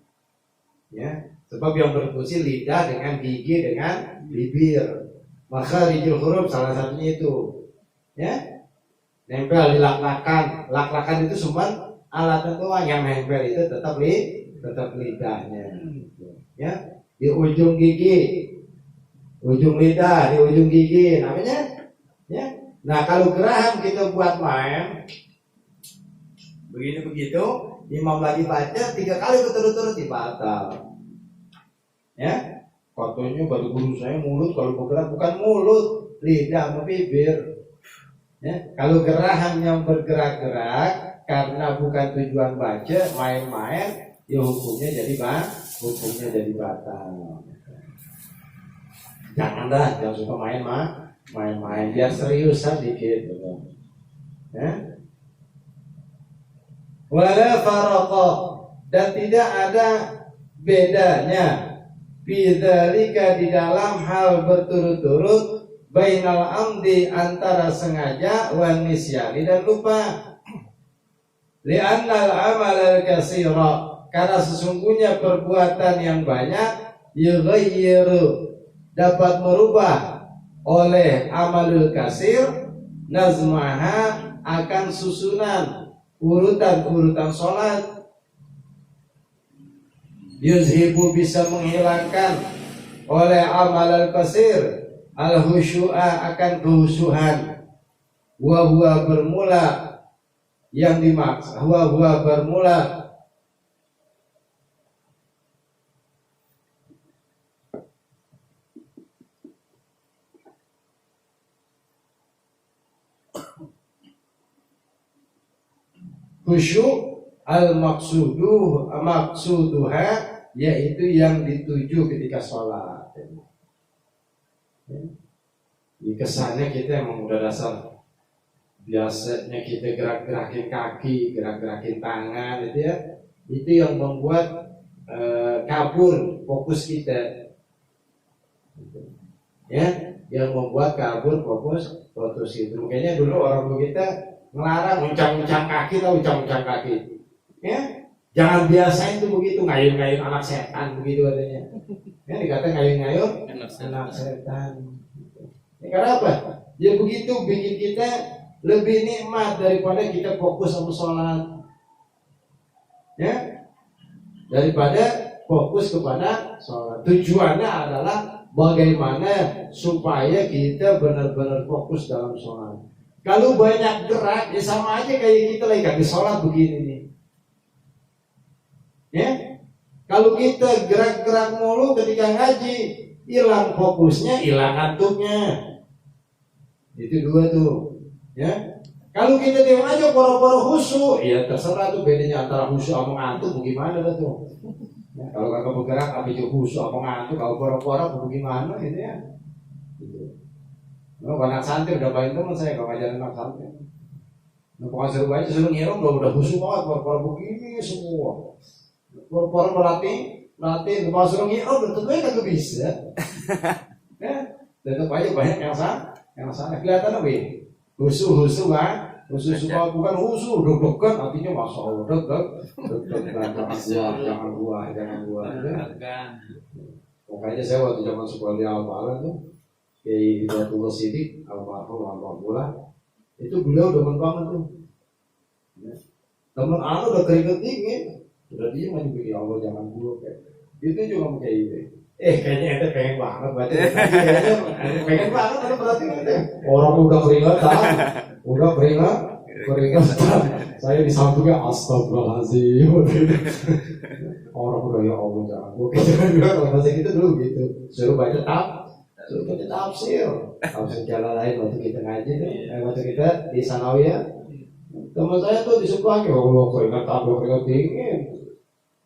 ya, sebab yang berfungsi lidah dengan gigi dengan bibir, maka rijul huruf salah satunya itu, ya, nempel di lak-lakan itu semua alat doang, yang nempel itu tetap lidahnya, ya, di ujung gigi, ujung lidah, di ujung gigi namanya, ya. Nah kalau geraham kita buat main begini begitu, imam lagi baca 3 kali berturut-turut dibatal, ya. Katanya baru guru saya mulut kalau bergerak, bukan mulut, lidah sama bibir, ya. Kalau geraham yang bergerak-gerak karena bukan tujuan baca, main-main, ya hukumnya jadi batal. Jangan suka main-main, biar seriusan dikit gitu. Ya. Wala faraqa, dan tidak ada bedanya bidzalika di dalam hal berturut-turut bainal amdi antara sengaja wan nisyani dan lupa. Li'annal amal al-katsira, karena sesungguhnya perbuatan yang banyak yughayyiru, dapat merubah oleh amalul katsir nazmaha, akan susunan urutan-urutan sholat. Yuzhibu, bisa menghilangkan oleh amal al-katsir al-khusyu'a, akan kehusuhan. Wa huwa bermula, yang dimaksud huwa bermula khusyuk maksuduha, yaitu yang dituju ketika sholat. Di kesannya kita emang udah dasar, biasanya kita gerak-gerakin kaki, gerak-gerakin tangan, itu ya, itu yang membuat kabur fokus kita, ya, yang membuat kabur fokus itu. Makanya dulu orang tua kita ngelarang uncang-uncang kaki, atau uncang-uncang kaki, ya, jangan biasain itu begitu, ngayun-ngayun anak setan begitu katanya, ya, dikata ngayun-ngayun anak setan. Ya, karena apa? Ya begitu bikin kita lebih nikmat daripada kita fokus sama sholat, ya, daripada fokus kepada sholat. Tujuannya adalah bagaimana supaya kita benar-benar fokus dalam sholat. Kalau banyak gerak, ya sama aja kayak kita lagi sholat begini nih, ya. Kalau kita gerak-gerak mulu ketika ngaji, hilang fokusnya, hilang ngantuknya. Itu dua tuh, ya. Kalau kita diam aja poro-poro khusyuk, ya terserah tuh bedanya antara khusyuk sama ngantuk bagaimana tuh. Ya, kalau kakak bergerak tapi itu khusyuk sama ngantuk, kalau poro-poro bagaimana gitu ya. Gitu. Nah, anak santri udah banyak teman saya kalau ngajarin anak santri. Nah, pokoknya seru aja, suruh ngirum udah khusyuk banget, poro-poro begini semua. Poro-poro melatih, kalau suruh ngirum tentu aja kagak bisa. Ya, tetap aja banyak yang salah kelihatan apa? Husu kan? Husu bukan husu, deg-degan, artinya masya Allah, deg-degan, jangan buah. Makanya saya waktu zaman sekolah di Al-Falah tuh, kayak Hidayatullah Siddiq, almarhum, itu beliau demen banget tuh. Temen udah keringet dingin, udah diem aja begini, Allah jangan buah kayak. Itu juga kayak gitu. Kayaknya ente pengen banget baca. Pengen banget, ada berarti ente. Orang udah keringat. Saya di sampingnya astagfirullahaladzim. Orang udah ya Allah jangan. Kalau bahasa kita dulu gitu. Suruh baca tafsir. Tafsir jalan lain waktu kita ngaji tuh. Waktu kita di Sanawiyah. Teman saya tuh di sebelahnya, Allah keringat dingin.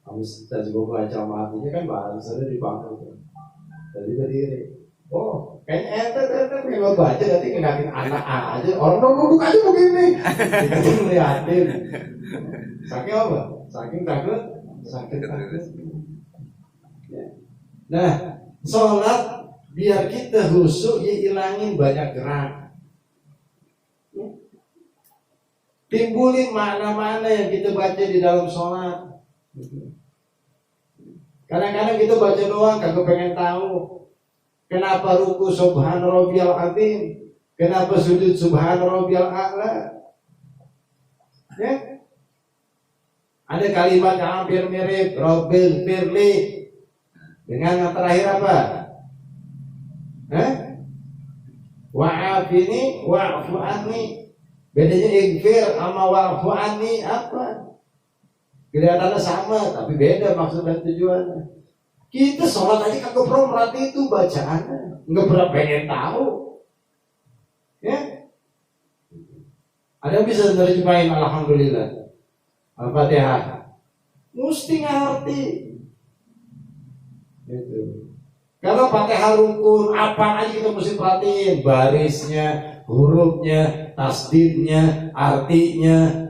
Habis kita juga baca matinya kan bareng saya di bangku. Jadi berdiri. Oh, kayaknya ente pengen baca nanti ngenakin anak aja. Orang duduk aja begini. Kita ngeliatin. Saking apa? Saking takut. Ya. Nah, sholat biar kita khusyuk, ya hilangin banyak gerak. Timbulin makna-makna yang kita baca di dalam sholat. Kadang-kadang kita baca doang kagak pengen tahu kenapa ruku subhan rabbiyal azim, kenapa sujud subhan rabbiyal a'la. Ya? Ada kalimat yang hampir mirip, Rabbil firli, dengan yang terakhir apa? Wa'afini wa'fu anni. Bedanya ighfir sama wa'fu anni apa? Kelihatannya sama, tapi beda maksud dan tujuannya. Kita sholat aja kagak pernah merhati itu bacaannya, nggak pernah pengen tahu. Ya, ada yang bisa nerjemahin alhamdulillah, Al-Fatihah, mesti ngerti. Gitu. Kalau Fatihah rukun, apa aja kita mesti perhatiin, barisnya, hurufnya, tasdidnya, artinya.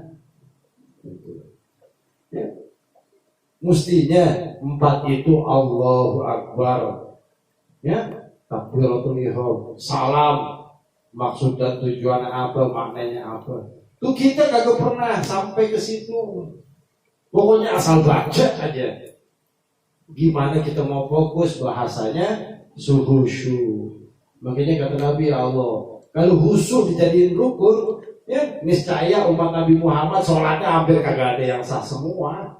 Mestinya 4 itu Allahu Akbar, ya, takbiratul ihram, salam, maksud dan tujuan apa, maknanya apa. Tuh kita kagak pernah sampai ke situ. Pokoknya asal baca aja. Gimana kita mau fokus bahasanya khusyuk. Makanya kata Nabi Allah, kalau khusyuk dijadiin rukun, ya niscaya umat Nabi Muhammad sholatnya hampir kagak ada yang sah semua.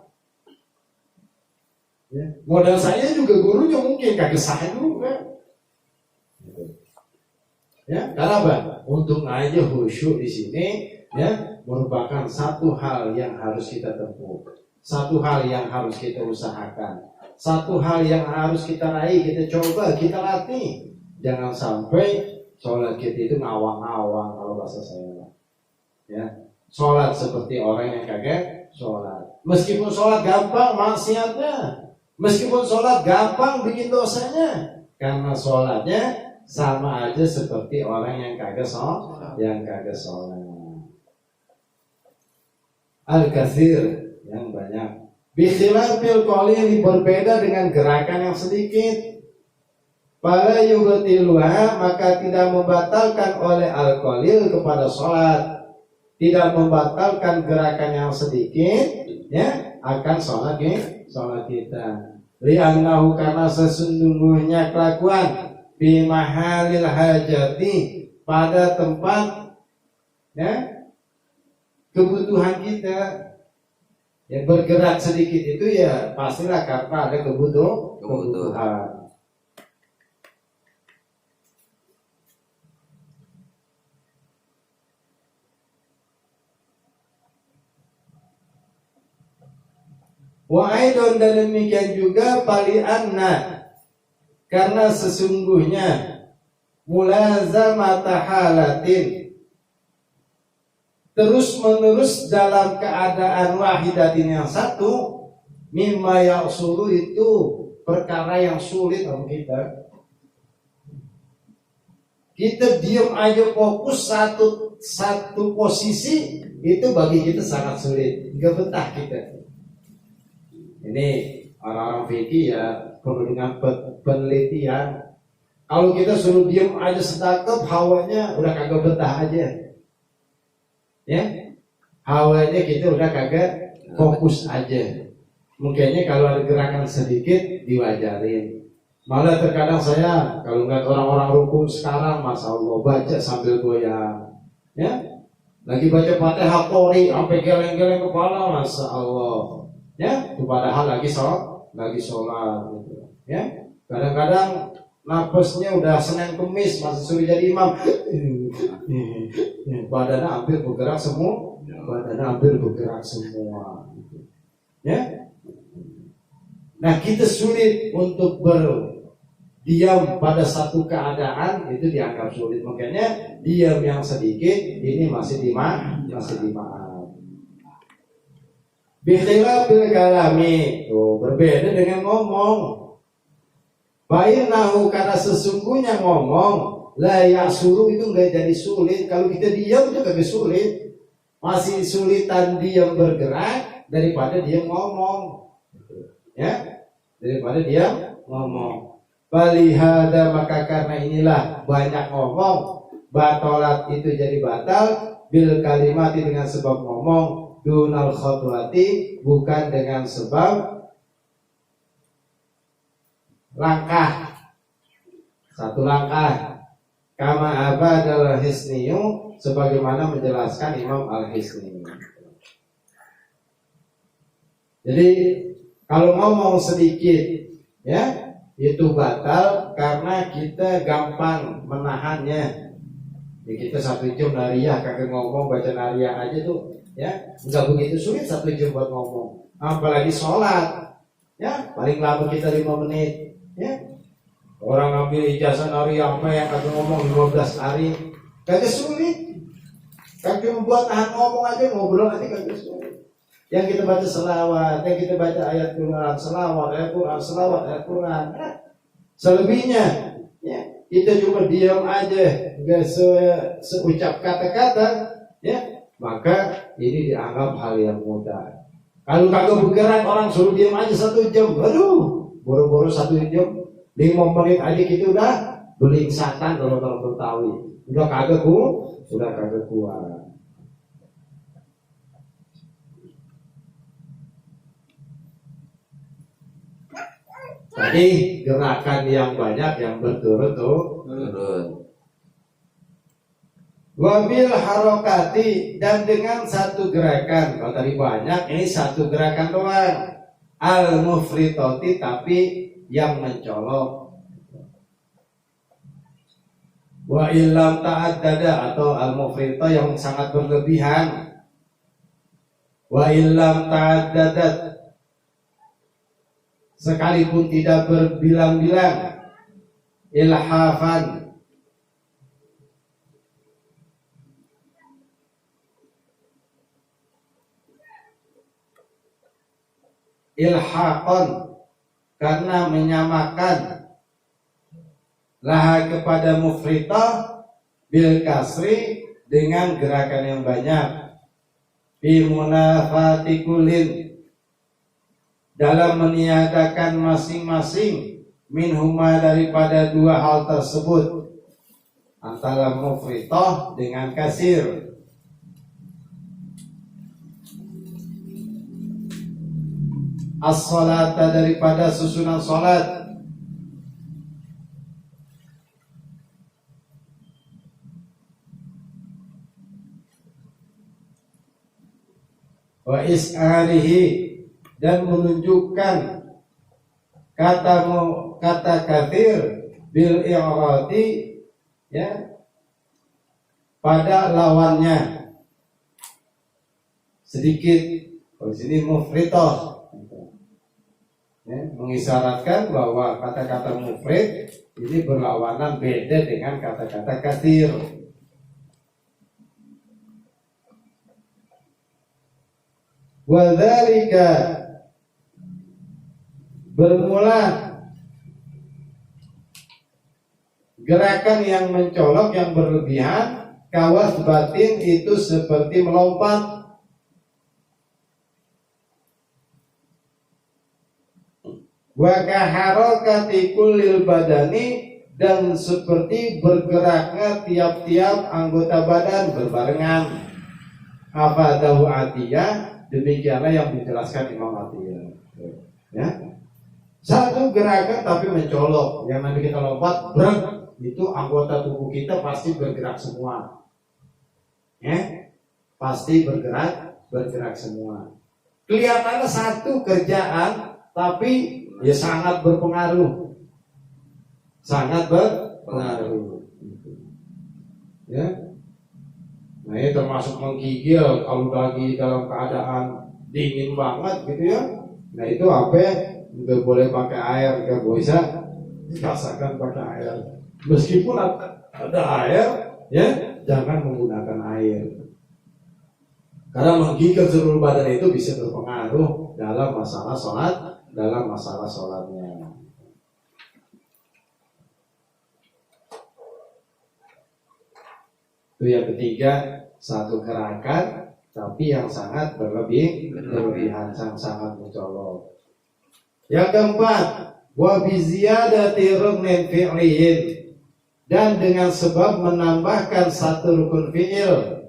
Ya. Modal saya juga gurunya mungkin kagak sah juga. Ya, karena apa? Untuk aja khusyuk di sini, ya, merupakan satu hal yang harus kita tempuh, satu hal yang harus kita usahakan, satu hal yang harus kita raih, kita coba, kita latih. Jangan sampai sholat kita itu ngawang-ngawang kalau bahasa saya. Ya, sholat seperti orang yang kagak sholat. Meskipun sholat gampang maksiatnya. Meskipun sholat gampang bikin dosanya, karena sholatnya sama aja seperti orang yang kagak sholat. Al-katsir yang banyak. Bikhilafil qalil berbeda dengan gerakan yang sedikit. Fala yubtiluha, maka tidak membatalkan oleh al-qalil kepada sholat, tidak membatalkan gerakan yang sedikit, ya, akan sholat kita. Li'annahu, karena sesungguhnya kelakuan bi mahalil hajati, pada tempat, ya, kebutuhan kita, yang bergerak sedikit itu ya pastilah karena ada kebutuhan. Wa aidon, dan demikian juga pali'anna, karena sesungguhnya mulazamata halatin, terus menerus dalam keadaan wahidatin yang satu, mimma ya'sulu, itu perkara yang sulit bagi kita. Kita diam aja fokus satu posisi, itu bagi kita sangat sulit, nggak betah kita. Ini orang-orang fikih ya perlu dengan penelitian. Kalau kita suruh diam aja setakap, hawanya udah kagak betah aja. Ya, hawanya kita udah kagak fokus aja. Mungkinnya kalau ada gerakan sedikit diwajarin. Malah terkadang saya kalau ngeliat orang-orang rukun sekarang, masya Allah, baca sambil goyang, ya, lagi baca Fatihah Qori sampai geleng-geleng kepala, masya Allah, ya, itu padahal lagi sholat, gitu. Ya, kadang-kadang napasnya udah Senin Kemis masih suruh jadi imam, badannya hampir bergerak semua, ya. Nah, kita sulit untuk berdiam pada satu keadaan, itu dianggap sulit. Makanya diam yang sedikit ini masih dimaaf. Bikhilafil kalami, berbeda dengan ngomong. Bainahu, karena sesungguhnya ngomong la ya'sulu, itu enggak jadi sulit. Kalau kita diam itu agak sulit. Masih sulitan diam bergerak daripada diam ngomong. Ya, daripada dia ngomong. Balihada, maka karena inilah banyak ngomong, batolat, itu jadi batal, bil kalimati, dengan sebab ngomong, dunal khotwati, bukan dengan sebab langkah, satu langkah. Kama abadal hisniyu, sebagaimana menjelaskan Imam Al-Hisni. Jadi kalau ngomong sedikit, ya, itu batal karena kita gampang menahannya. Ya, kita 1 jam nariyah, kagak ngomong, baca nariyah aja tuh, ya, nggak begitu sulit 1 jam buat ngomong. Apalagi sholat, ya, paling lama kita 5 menit, ya. Orang ambil ijazah nariyah apa yang kagak ngomong 15 hari, kagak sulit. Kagak membuat tahan ngomong aja, ngobrol aja kagak sulit. Yang kita baca selawat, yang kita baca ayat Quran, ayat Quran. Selebihnya, ya, kita cuma diam aja, nggak seucap kata-kata, ya, maka ini dianggap hal yang mudah. Kalau kagak bergerak orang suruh diam aja 1 jam, aduh, boro-boro 1 jam, 5 menit aja gitu udah belingsatan kalau Betawi, udah kagak kuat. Tadi gerakan yang banyak yang berturut-turut. Wabil harokati, dan dengan satu gerakan. Kalau tadi banyak, ini satu gerakan doang. Al mufritoti, tapi yang mencolok. Wa illam ta'addada, atau al mufrito yang sangat berlebihan. Wa illam ta'addadat, sekalipun tidak berbilang-bilang. Ilhafan, ilhaqan, karena menyamakan laha kepada mufritah bil kasri, dengan gerakan yang banyak, fi munafati kullin, dalam meniadakan masing-masing, minhuma, daripada dua hal tersebut, antara mufritah dengan kasir. As-salata, daripada susunan salat. Wa is'arihi, dan menunjukkan kata kathir bil i'radi, ya, pada lawannya sedikit. Kalau sini mufritah, ya, mengisyaratkan bahwa kata-kata mufrid ini berlawanan, beda dengan kata-kata katsir. Wa dzalika, bermula gerakan yang mencolok yang berlebihan, kawas batin, itu seperti melompat. Wa kaharakati kullil badani, dan seperti bergeraknya tiap-tiap anggota badan berbarengan. Afadahu Atiyah, demikianlah yang dijelaskan Imam Atiyah. Ya, satu gerakan tapi mencolok, yang nanti kita lompat, breng, itu anggota tubuh kita pasti bergerak semua. Ya, pasti bergerak semua. Kelihatannya satu kerjaan, tapi ya sangat berpengaruh, ya. Nah, ini termasuk menggigil kalau lagi dalam keadaan dingin banget gitu ya. Nah, itu apa? Nggak boleh pakai air, nggak bisa rasakan pakai air. Meskipun ada air, ya jangan menggunakan air, karena menggigil seluruh badan itu bisa berpengaruh dalam masalah sholatnya. Itu yang ketiga, satu gerakan tapi yang sangat berlebihan, sangat mencolok. Yang keempat, wa bi ziyadati ruknin fi'liyin, dan dengan sebab menambahkan satu rukun fi'il,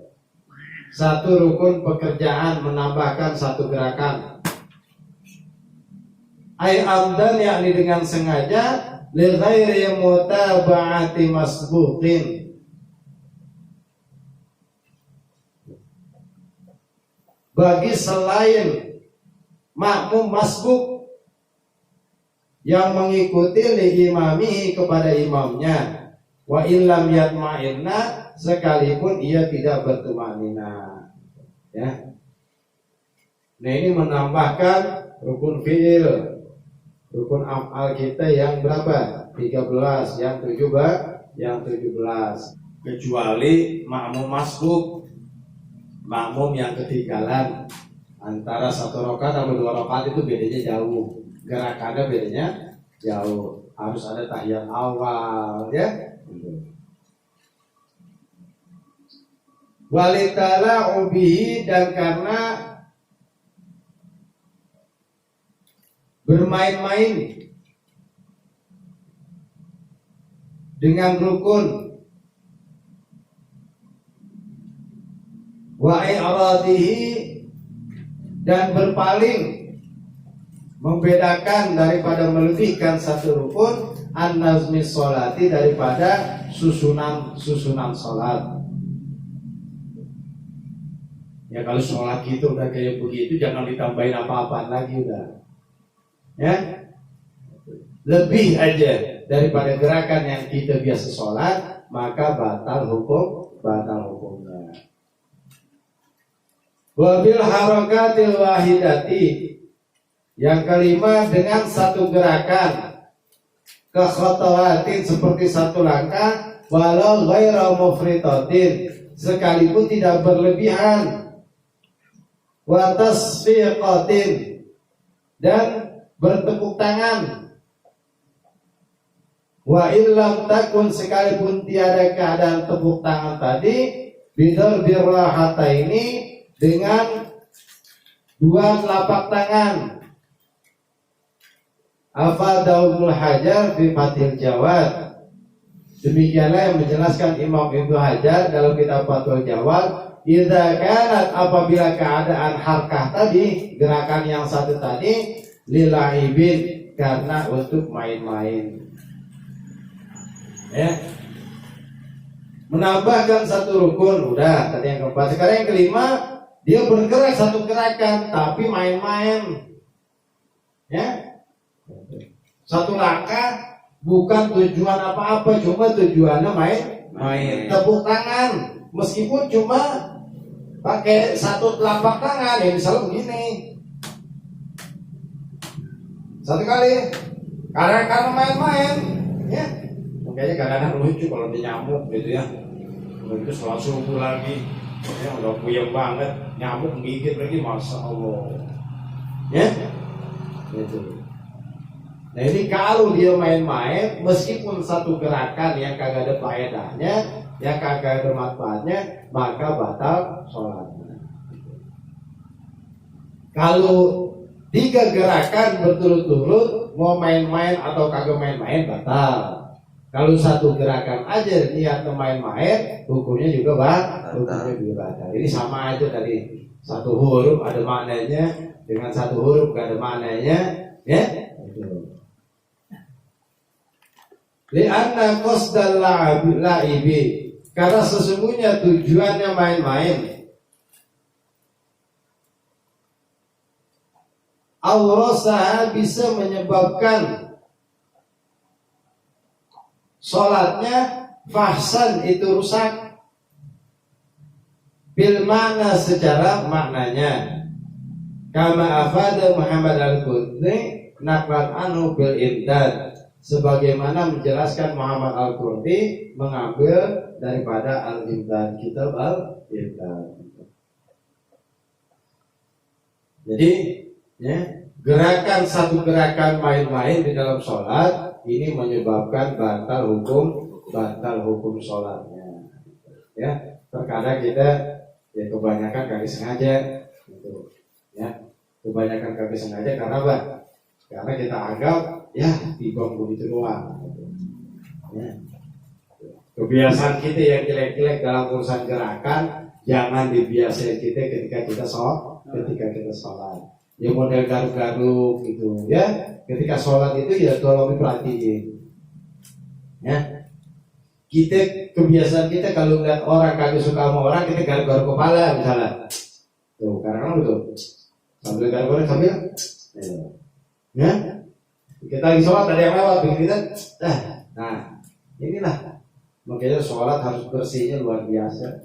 satu rukun pekerjaan, menambahkan satu gerakan. Ai amdan, yakni dengan sengaja, li ghairi mutaba'ati masbuqin, bagi selain makmum masbuk yang mengikuti li imamihi, kepada imamnya, wa illam yatma'inna, sekalipun ia tidak bertumanina. Ya. Nah, ini menambahkan rukun fi'il, rukun af'al kita yang berapa? 13, yang 17. Kecuali makmum masbuk, makmum yang ketinggalan antara 1 rakaat atau 2 rakaat, itu bedanya jauh, gerakannya bedanya jauh, harus ada tahiyat awal, ya. Walitala ubihi, dan karena bermain-main dengan rukun, wa i'radihi, dan berpaling, membedakan daripada melebihkan satu rukun, an nazmi sholati, daripada susunan sholat. Ya kalau sholat gitu udah kayak begitu, jangan ditambahin apa-apaan lagi udah. Ya, lebih aja daripada gerakan yang kita biasa sholat, maka batal hukumnya. Wabil harakatil wahidati, yang kelima dengan satu gerakan, kekhotawatin, seperti satu langkah, walau ghaira mufritatin, sekalipun tidak berlebihan, wa tasfiqatin, dan bertepuk tangan, wa illam takun, sekalipun tiada keadaan tepuk tangan tadi, bidar birrahata, ini dengan dua telapak tangan. Afadaul Hajar fi Fathil Jawad, demikianlah yang menjelaskan Imam Ibnu Hajar dalam kitab Fathul Jawad. Idza kanat, apabila keadaan harkah tadi, gerakan yang satu tadi, lilaibin, karena untuk main-main, ya, menambahkan satu rukun, udah tadi yang keempat. Sekarang yang kelima, dia bergerak satu gerakan tapi main-main, ya, satu langkah, bukan tujuan apa-apa, cuma tujuannya main, tepuk tangan, meskipun cuma pakai satu telapak tangan, ya misalnya begini, satu kali, karena main-main, ya. Makanya kadang-kadang lucu kalau dia nyamuk gitu ya, begitu sholat subuh lagi, ya udah puyeng banget, nyamuk gigit lagi, masya Allah, ya, gitu. Nah ini kalau dia main-main, meskipun satu gerakan yang kagak ada faedahnya, yang kagak ada manfaatnya, maka batal sholatnya. Kalau 3 gerakan berturut-turut, mau main-main atau kagak main-main, batal. Kalau satu gerakan aja niatnya main-main, hukumnya juga batal. Ini sama aja tadi, satu huruf ada maknanya, dengan satu huruf gak ada maknanya, ya. Li'anna qasdal la'ibi, karena sesungguhnya tujuannya main-main. Awrasaha, bisa menyebabkan sholatnya fahsan, itu rusak, bil makna, secara maknanya, kama afada Muhammad al-Qurtubi naklan anhu bil imdad, sebagaimana menjelaskan Muhammad al-Qurtubi mengambil daripada al-imdad, kitab al-imdad. Jadi, ya, gerakan satu gerakan main-main di dalam sholat ini menyebabkan batal hukum sholatnya. Ya, terkadang kita ya kebanyakan kagak sengaja, gitu. Ya, kebanyakan kagak sengaja karena apa? Karena kita anggap ya tibang begitu doang. Ya. Kebiasaan kita yang jelek-jelek dalam urusan gerakan jangan dibiasakan kita ketika kita sholat. Ya model garuk-garuk gitu, ya. Ketika sholat itu ya tolong diperhatiin. Ya. Kebiasaan kita kalau lihat orang kagak suka sama orang, kita garuk-garuk kepala misalnya. Tuh, kadang-kadang betul. Sambil garuk-garuk sambil ya. Kita lagi sholat ada yang lewat bikin kita. Nah, inilah makanya sholat harus bersihnya luar biasa.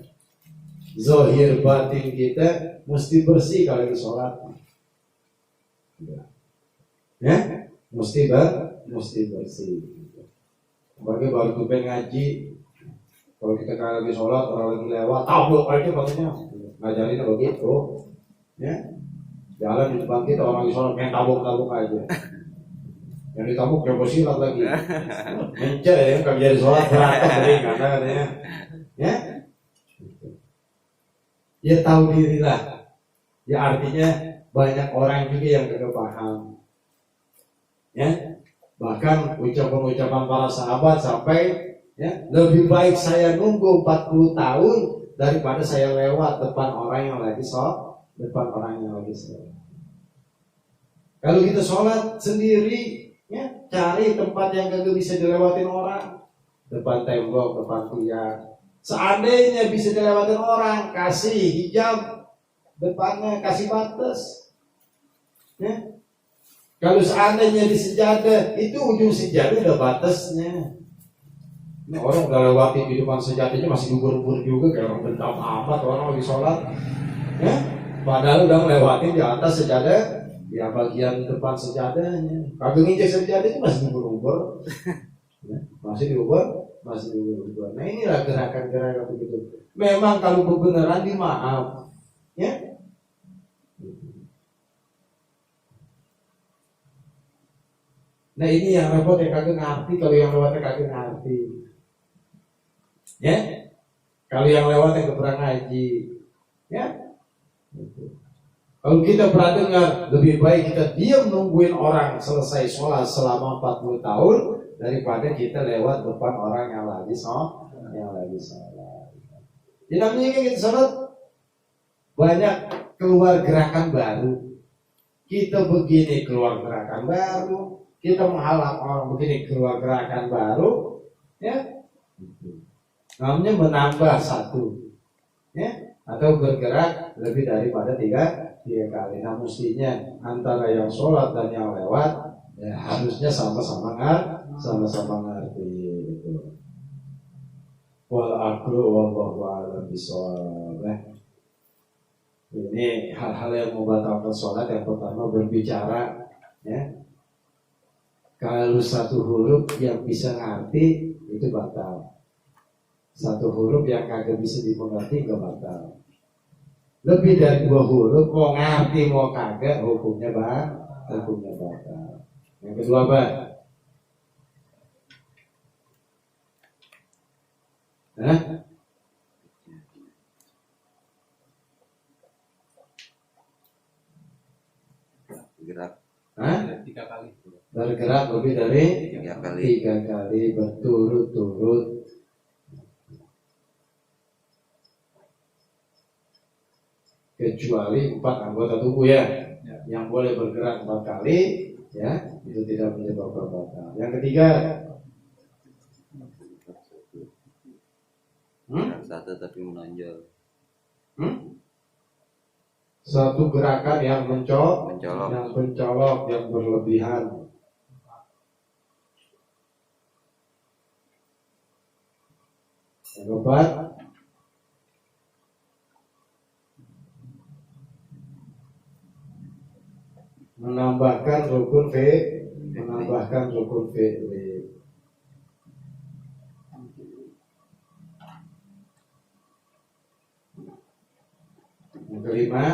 Zahir batin kita mesti bersih kalau lagi sholat. Ya, mesti bersih. Bagi baru tupen ngaji, kalau kita lagi sholat orang lagi lewat, tabuk aja maksudnya. Ngajarinnya begitu, ya. Jalan di depan kita orang lagi sholat, main tabuk aja. Yang ditabuk coba silat lagi. Mencet ya, kalau jadi sholat berantem bering katanya. Ya, ya tahu dirilah. Ya artinya banyak orang juga yang tidak paham. Ya, bahkan ucapan-ucapan para sahabat sampai ya, lebih baik saya nunggu 40 tahun daripada saya lewat depan orang yang lagi sholat. Kalau kita sholat sendiri, ya cari tempat yang gak bisa dilewatin orang, depan tembok, depan tiang. Seandainya bisa dilewatin orang, kasih hijab depannya, kasih batas. Ya. Kalau seandainya di sejadah, itu ujung sejadah udah batasnya. Nah, orang udah lewati di depan sejadahnya masih ubur-ubur juga kayak orang dendam amat orang lagi sholat. Ya. Padahal udah melewati di atas sejadah. Ya bagian depan sejadahnya, kagak nginjek sejadahnya masih diubur-ubur, ya, masih diubur. Nah inilah gerakan-gerakan begitu. Memang kalau kebenaran dimaaf, ya. Nah ini yang repot yang kagak ngerti, kalau yang lewatnya kagak ngerti, ya. Kalau yang lewat yang keberang ngaji, ya. Kalau kita pernah dengar, lebih baik kita diam nungguin orang selesai sholat selama 40 tahun daripada kita lewat depan orang yang lagi sholat. Jadi namanya kita sholat banyak keluar gerakan baru. Kita begini keluar gerakan baru, kita menghalang orang begini keluar gerakan baru, ya. Namanya menambah satu, ya, atau bergerak lebih daripada tiga kali. Nah mestinya antara yang sholat dan yang lewat ya, harusnya sama-sama ngerti gitu. Wal aklu wallahu a'lam bishawab. Ini hal-hal yang membatalkan sholat. Yang pertama berbicara, ya. Kalau satu huruf yang bisa ngerti itu batal. Satu huruf yang kagak bisa dimengerti gak batal. Lebih dari 2 huruf mau ngerti mau kagak hukumnya batal. Yang kedua apa? Tiga kali. Bergerak lebih dari 3 kali berturut-turut. Kecuali 4 anggota tubuh, ya. Yang boleh bergerak 4 kali, ya, itu tidak menyebabkan batal. Yang ketiga, satu tapi menonjol. Satu gerakan yang mencolok, yang berlebihan. Yang keempat, menambahkan rukun fi'li. Yang kelima,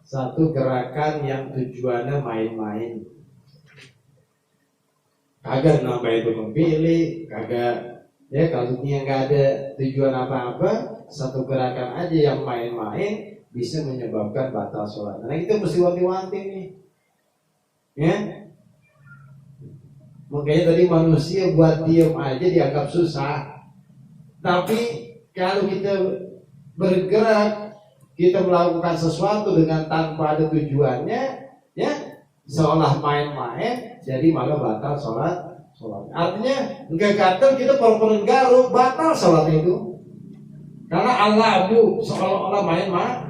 satu gerakan yang tujuannya main-main, kagak nambahin rukun fi'li, kagak, ya, kalau dia nggak ada tujuan apa-apa, satu gerakan aja yang main-main bisa menyebabkan batal sholat. Nah kita mesti wanti-wanti nih, ya. Makanya tadi manusia buat diem aja dianggap susah. Tapi kalau kita bergerak, kita melakukan sesuatu dengan tanpa ada tujuannya, ya, seolah main-main, jadi malah batal sholat. Artinya enggak gatel kita pura-pura garuk, batal sholat itu. Karena Allah seolah-olah main-main.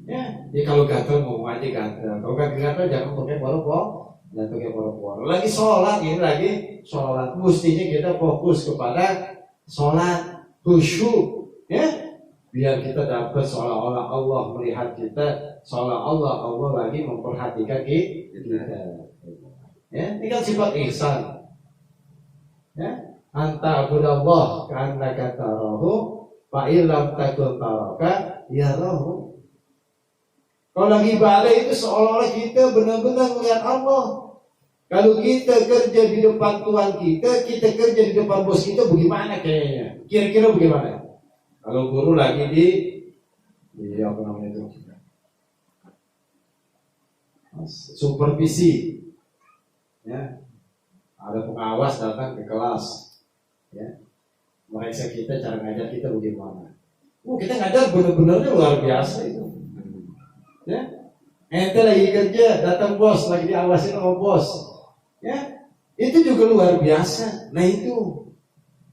Ya, jadi kalau gatel ngomong aja gatel. Kalau gak gatel jangan pakai poro-poro. Lagi sholat, ini lagi sholat. Mestinya kita fokus kepada sholat, khusyuk, ya. Biar kita dapat seolah-olah Allah melihat kita, seolah-olah Allah lagi memperhatikan kita. Ya, ini kan sifat ihsan. Ya, anta abudallah ka'annaka tarahu fa illam takun taraka yarahu. Kalau lagi ibadah itu seolah-olah kita benar-benar melihat Allah. Kalau kita kerja di depan Tuhan kita kerja di depan bos kita, bagaimana kayaknya? Kira-kira bagaimana? Kalau guru lagi di apa namanya itu? supervisi, ya, ada pengawas datang ke kelas, ya, mereka kita cara ngajar kita bagaimana. Kita ngajar benar-benarnya luar biasa itu, ya. Ente lagi kerja, datang bos lagi diawasin sama bos, ya, itu juga luar biasa. Nah itu,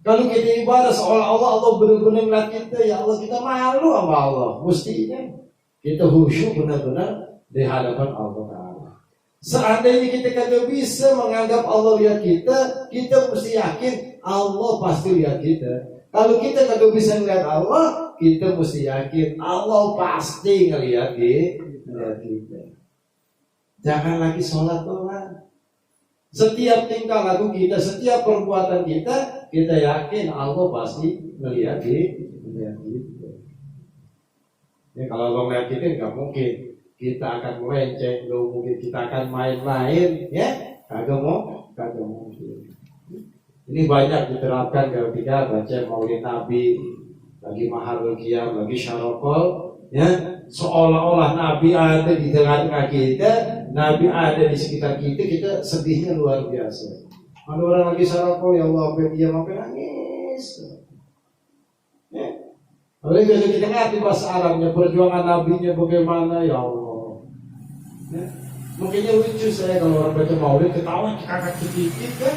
kalau kita ibadah seolah-olah Allah benar-benar ngeliat kita, ya Allah kita malu sama Allah, mestinya kita khusyuk benar-benar di hadapan Allah Ta'ala. Seandainya kita kagak bisa menganggap Allah lihat kita, kita mesti yakin Allah pasti lihat kita. Kalau kita kagak bisa melihat Allah, kita mesti yakin Allah pasti ngelihat kita. Jangan lagi sholat doang. Setiap tingkah laku kita, setiap perbuatan kita, kita yakin Allah pasti melihat kita. Ya, kalau Allah melihat kita nggak mungkin kita akan melenceng, nggak mungkin kita akan main-main, ya kagak mungkin. Ini banyak diterapkan ketika baca Maulid Nabi, lagi Maharul Qiyam, lagi Syarokol, ya seolah-olah Nabi ada di tengah-tengah kita, Nabi ada di sekitar kita, kita sedihnya luar biasa. Ada orang lagi Syarokol, ya Allah, dia mau nangis. Ya. Oleh karena kita ngerti bahasa Arabnya, perjuangan Nabi-nya bagaimana, ya Allah. Ya. Mungkinnya lucu saya kalau orang baca Maulid ketawa kakak sedikit kan,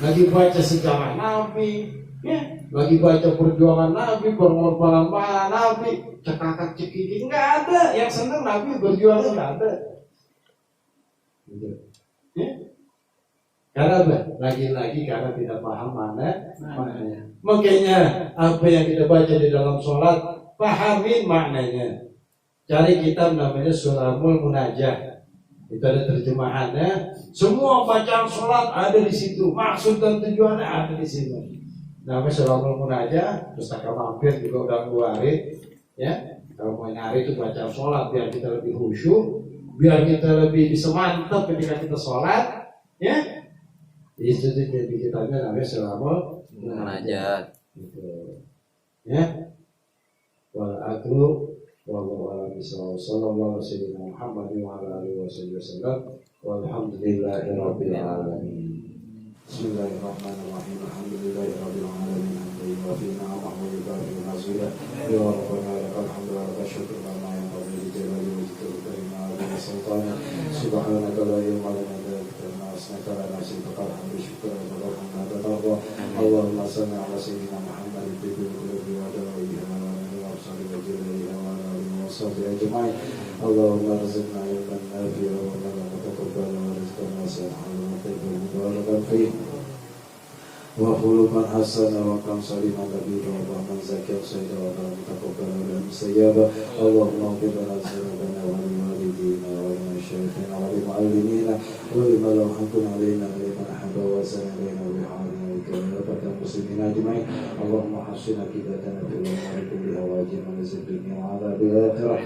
lagi baca sejarah Nabi, ya, lagi baca perjuangan Nabi, pengorbanan Nabi, cekakak cekikik nggak ada, yang senang Nabi berjuang nggak ada. Ya. Karena apa? Lagi-lagi karena tidak paham maknanya. Makanya apa yang kita baca di dalam sholat, pahamin maknanya. Cari kitab namanya Sulamul Munajah. Itu ada terjemahannya. Semua bacaan sholat ada di situ. Maksud dan tujuannya ada di situ. Namanya Sulamul Munajah. Pustaka mampir juga udah keluarin. Ya, kalau mau nyari itu bacaan sholat biar kita lebih khusyuk, biar kita lebih bisa mantap ketika kita sholat. Ya. Itu jadi kitabnya namanya Sulamul Munajat. Gitu. Ya. Wal aklu wallahu a'lam bishawab. Sallallahu alaihi Muhammad wa ala alihi wasallam. Walhamdulillahirabbil alamin. Bismillahirrahmanirrahim. Alhamdulillahirabbil alamin. Wa fi ni'amahu wa barakatuhu nazila. Ya rabbana lakal hamdu wa lakal syukru lana ya rabbi jalali wajhika karima wa sultana. Subhanaka la ilma lana Allahumma salli ala sayyidina Muhammad bi kulli wa dawihi wa ala alihi wa sahbihi ajma'in. Allahumma rizqna ilman nafi'an wa la taqabbal rizqan wasi'an wa taqabbal mubarakan fihi wa khuluqan hasana wa kam saliman kabira wa man zakiyya sayyida wa la taqabbal wa sayyaba. Allahumma qil lana dzunubana wa liwalidina wa للشيخين وللمعلمين ولما لو حكم علينا لمن أحب وسلم علينا وبحالنا وكافة المسلمين أجمعين. اللهم حسن عقيدتنا في الأمور كلها وأجرنا من خزي الدنيا وعذاب الآخرة.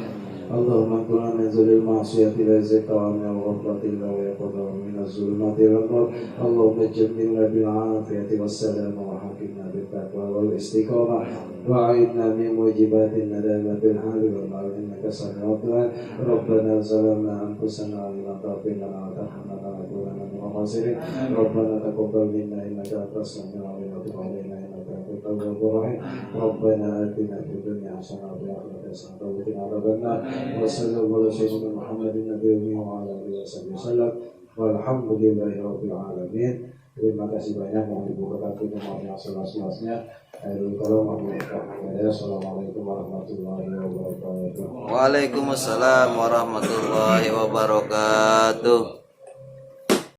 اللهم انقلنا من ذل المعصية إلى الزكاة ومن الغفلة إلى ويقظة ومن الظلمات إلى النور. اللهم جملنا بالعافية والسلام وحكمنا بالتقوى والاستقامة وأعذنا من موجبات الندامة بالحال والمال إنك سميع الدعاء. ربنا ظلمنا أنفسنا وإن لم تغفر لنا وترحمنا لنكونن من الخاسرين. ربنا تقبل منا إنك أنت السميع العليم وتب علينا إنك أنت التواب الرحيم. ربنا آتنا في الدنيا حسنة وفي الآخرة حسنة وقنا عذاب النار. وصلى الله على سيدنا محمد النبي وعلى آله وصحبه وسلم. Walhamdulillahi rabbil alamin. Terima kasih banyak yang dibukakan pintunya seluas-luasnya. Assalamualaikum warahmatullahi wabarakatuh. Waalaikumsalam warahmatullahi wabarakatuh.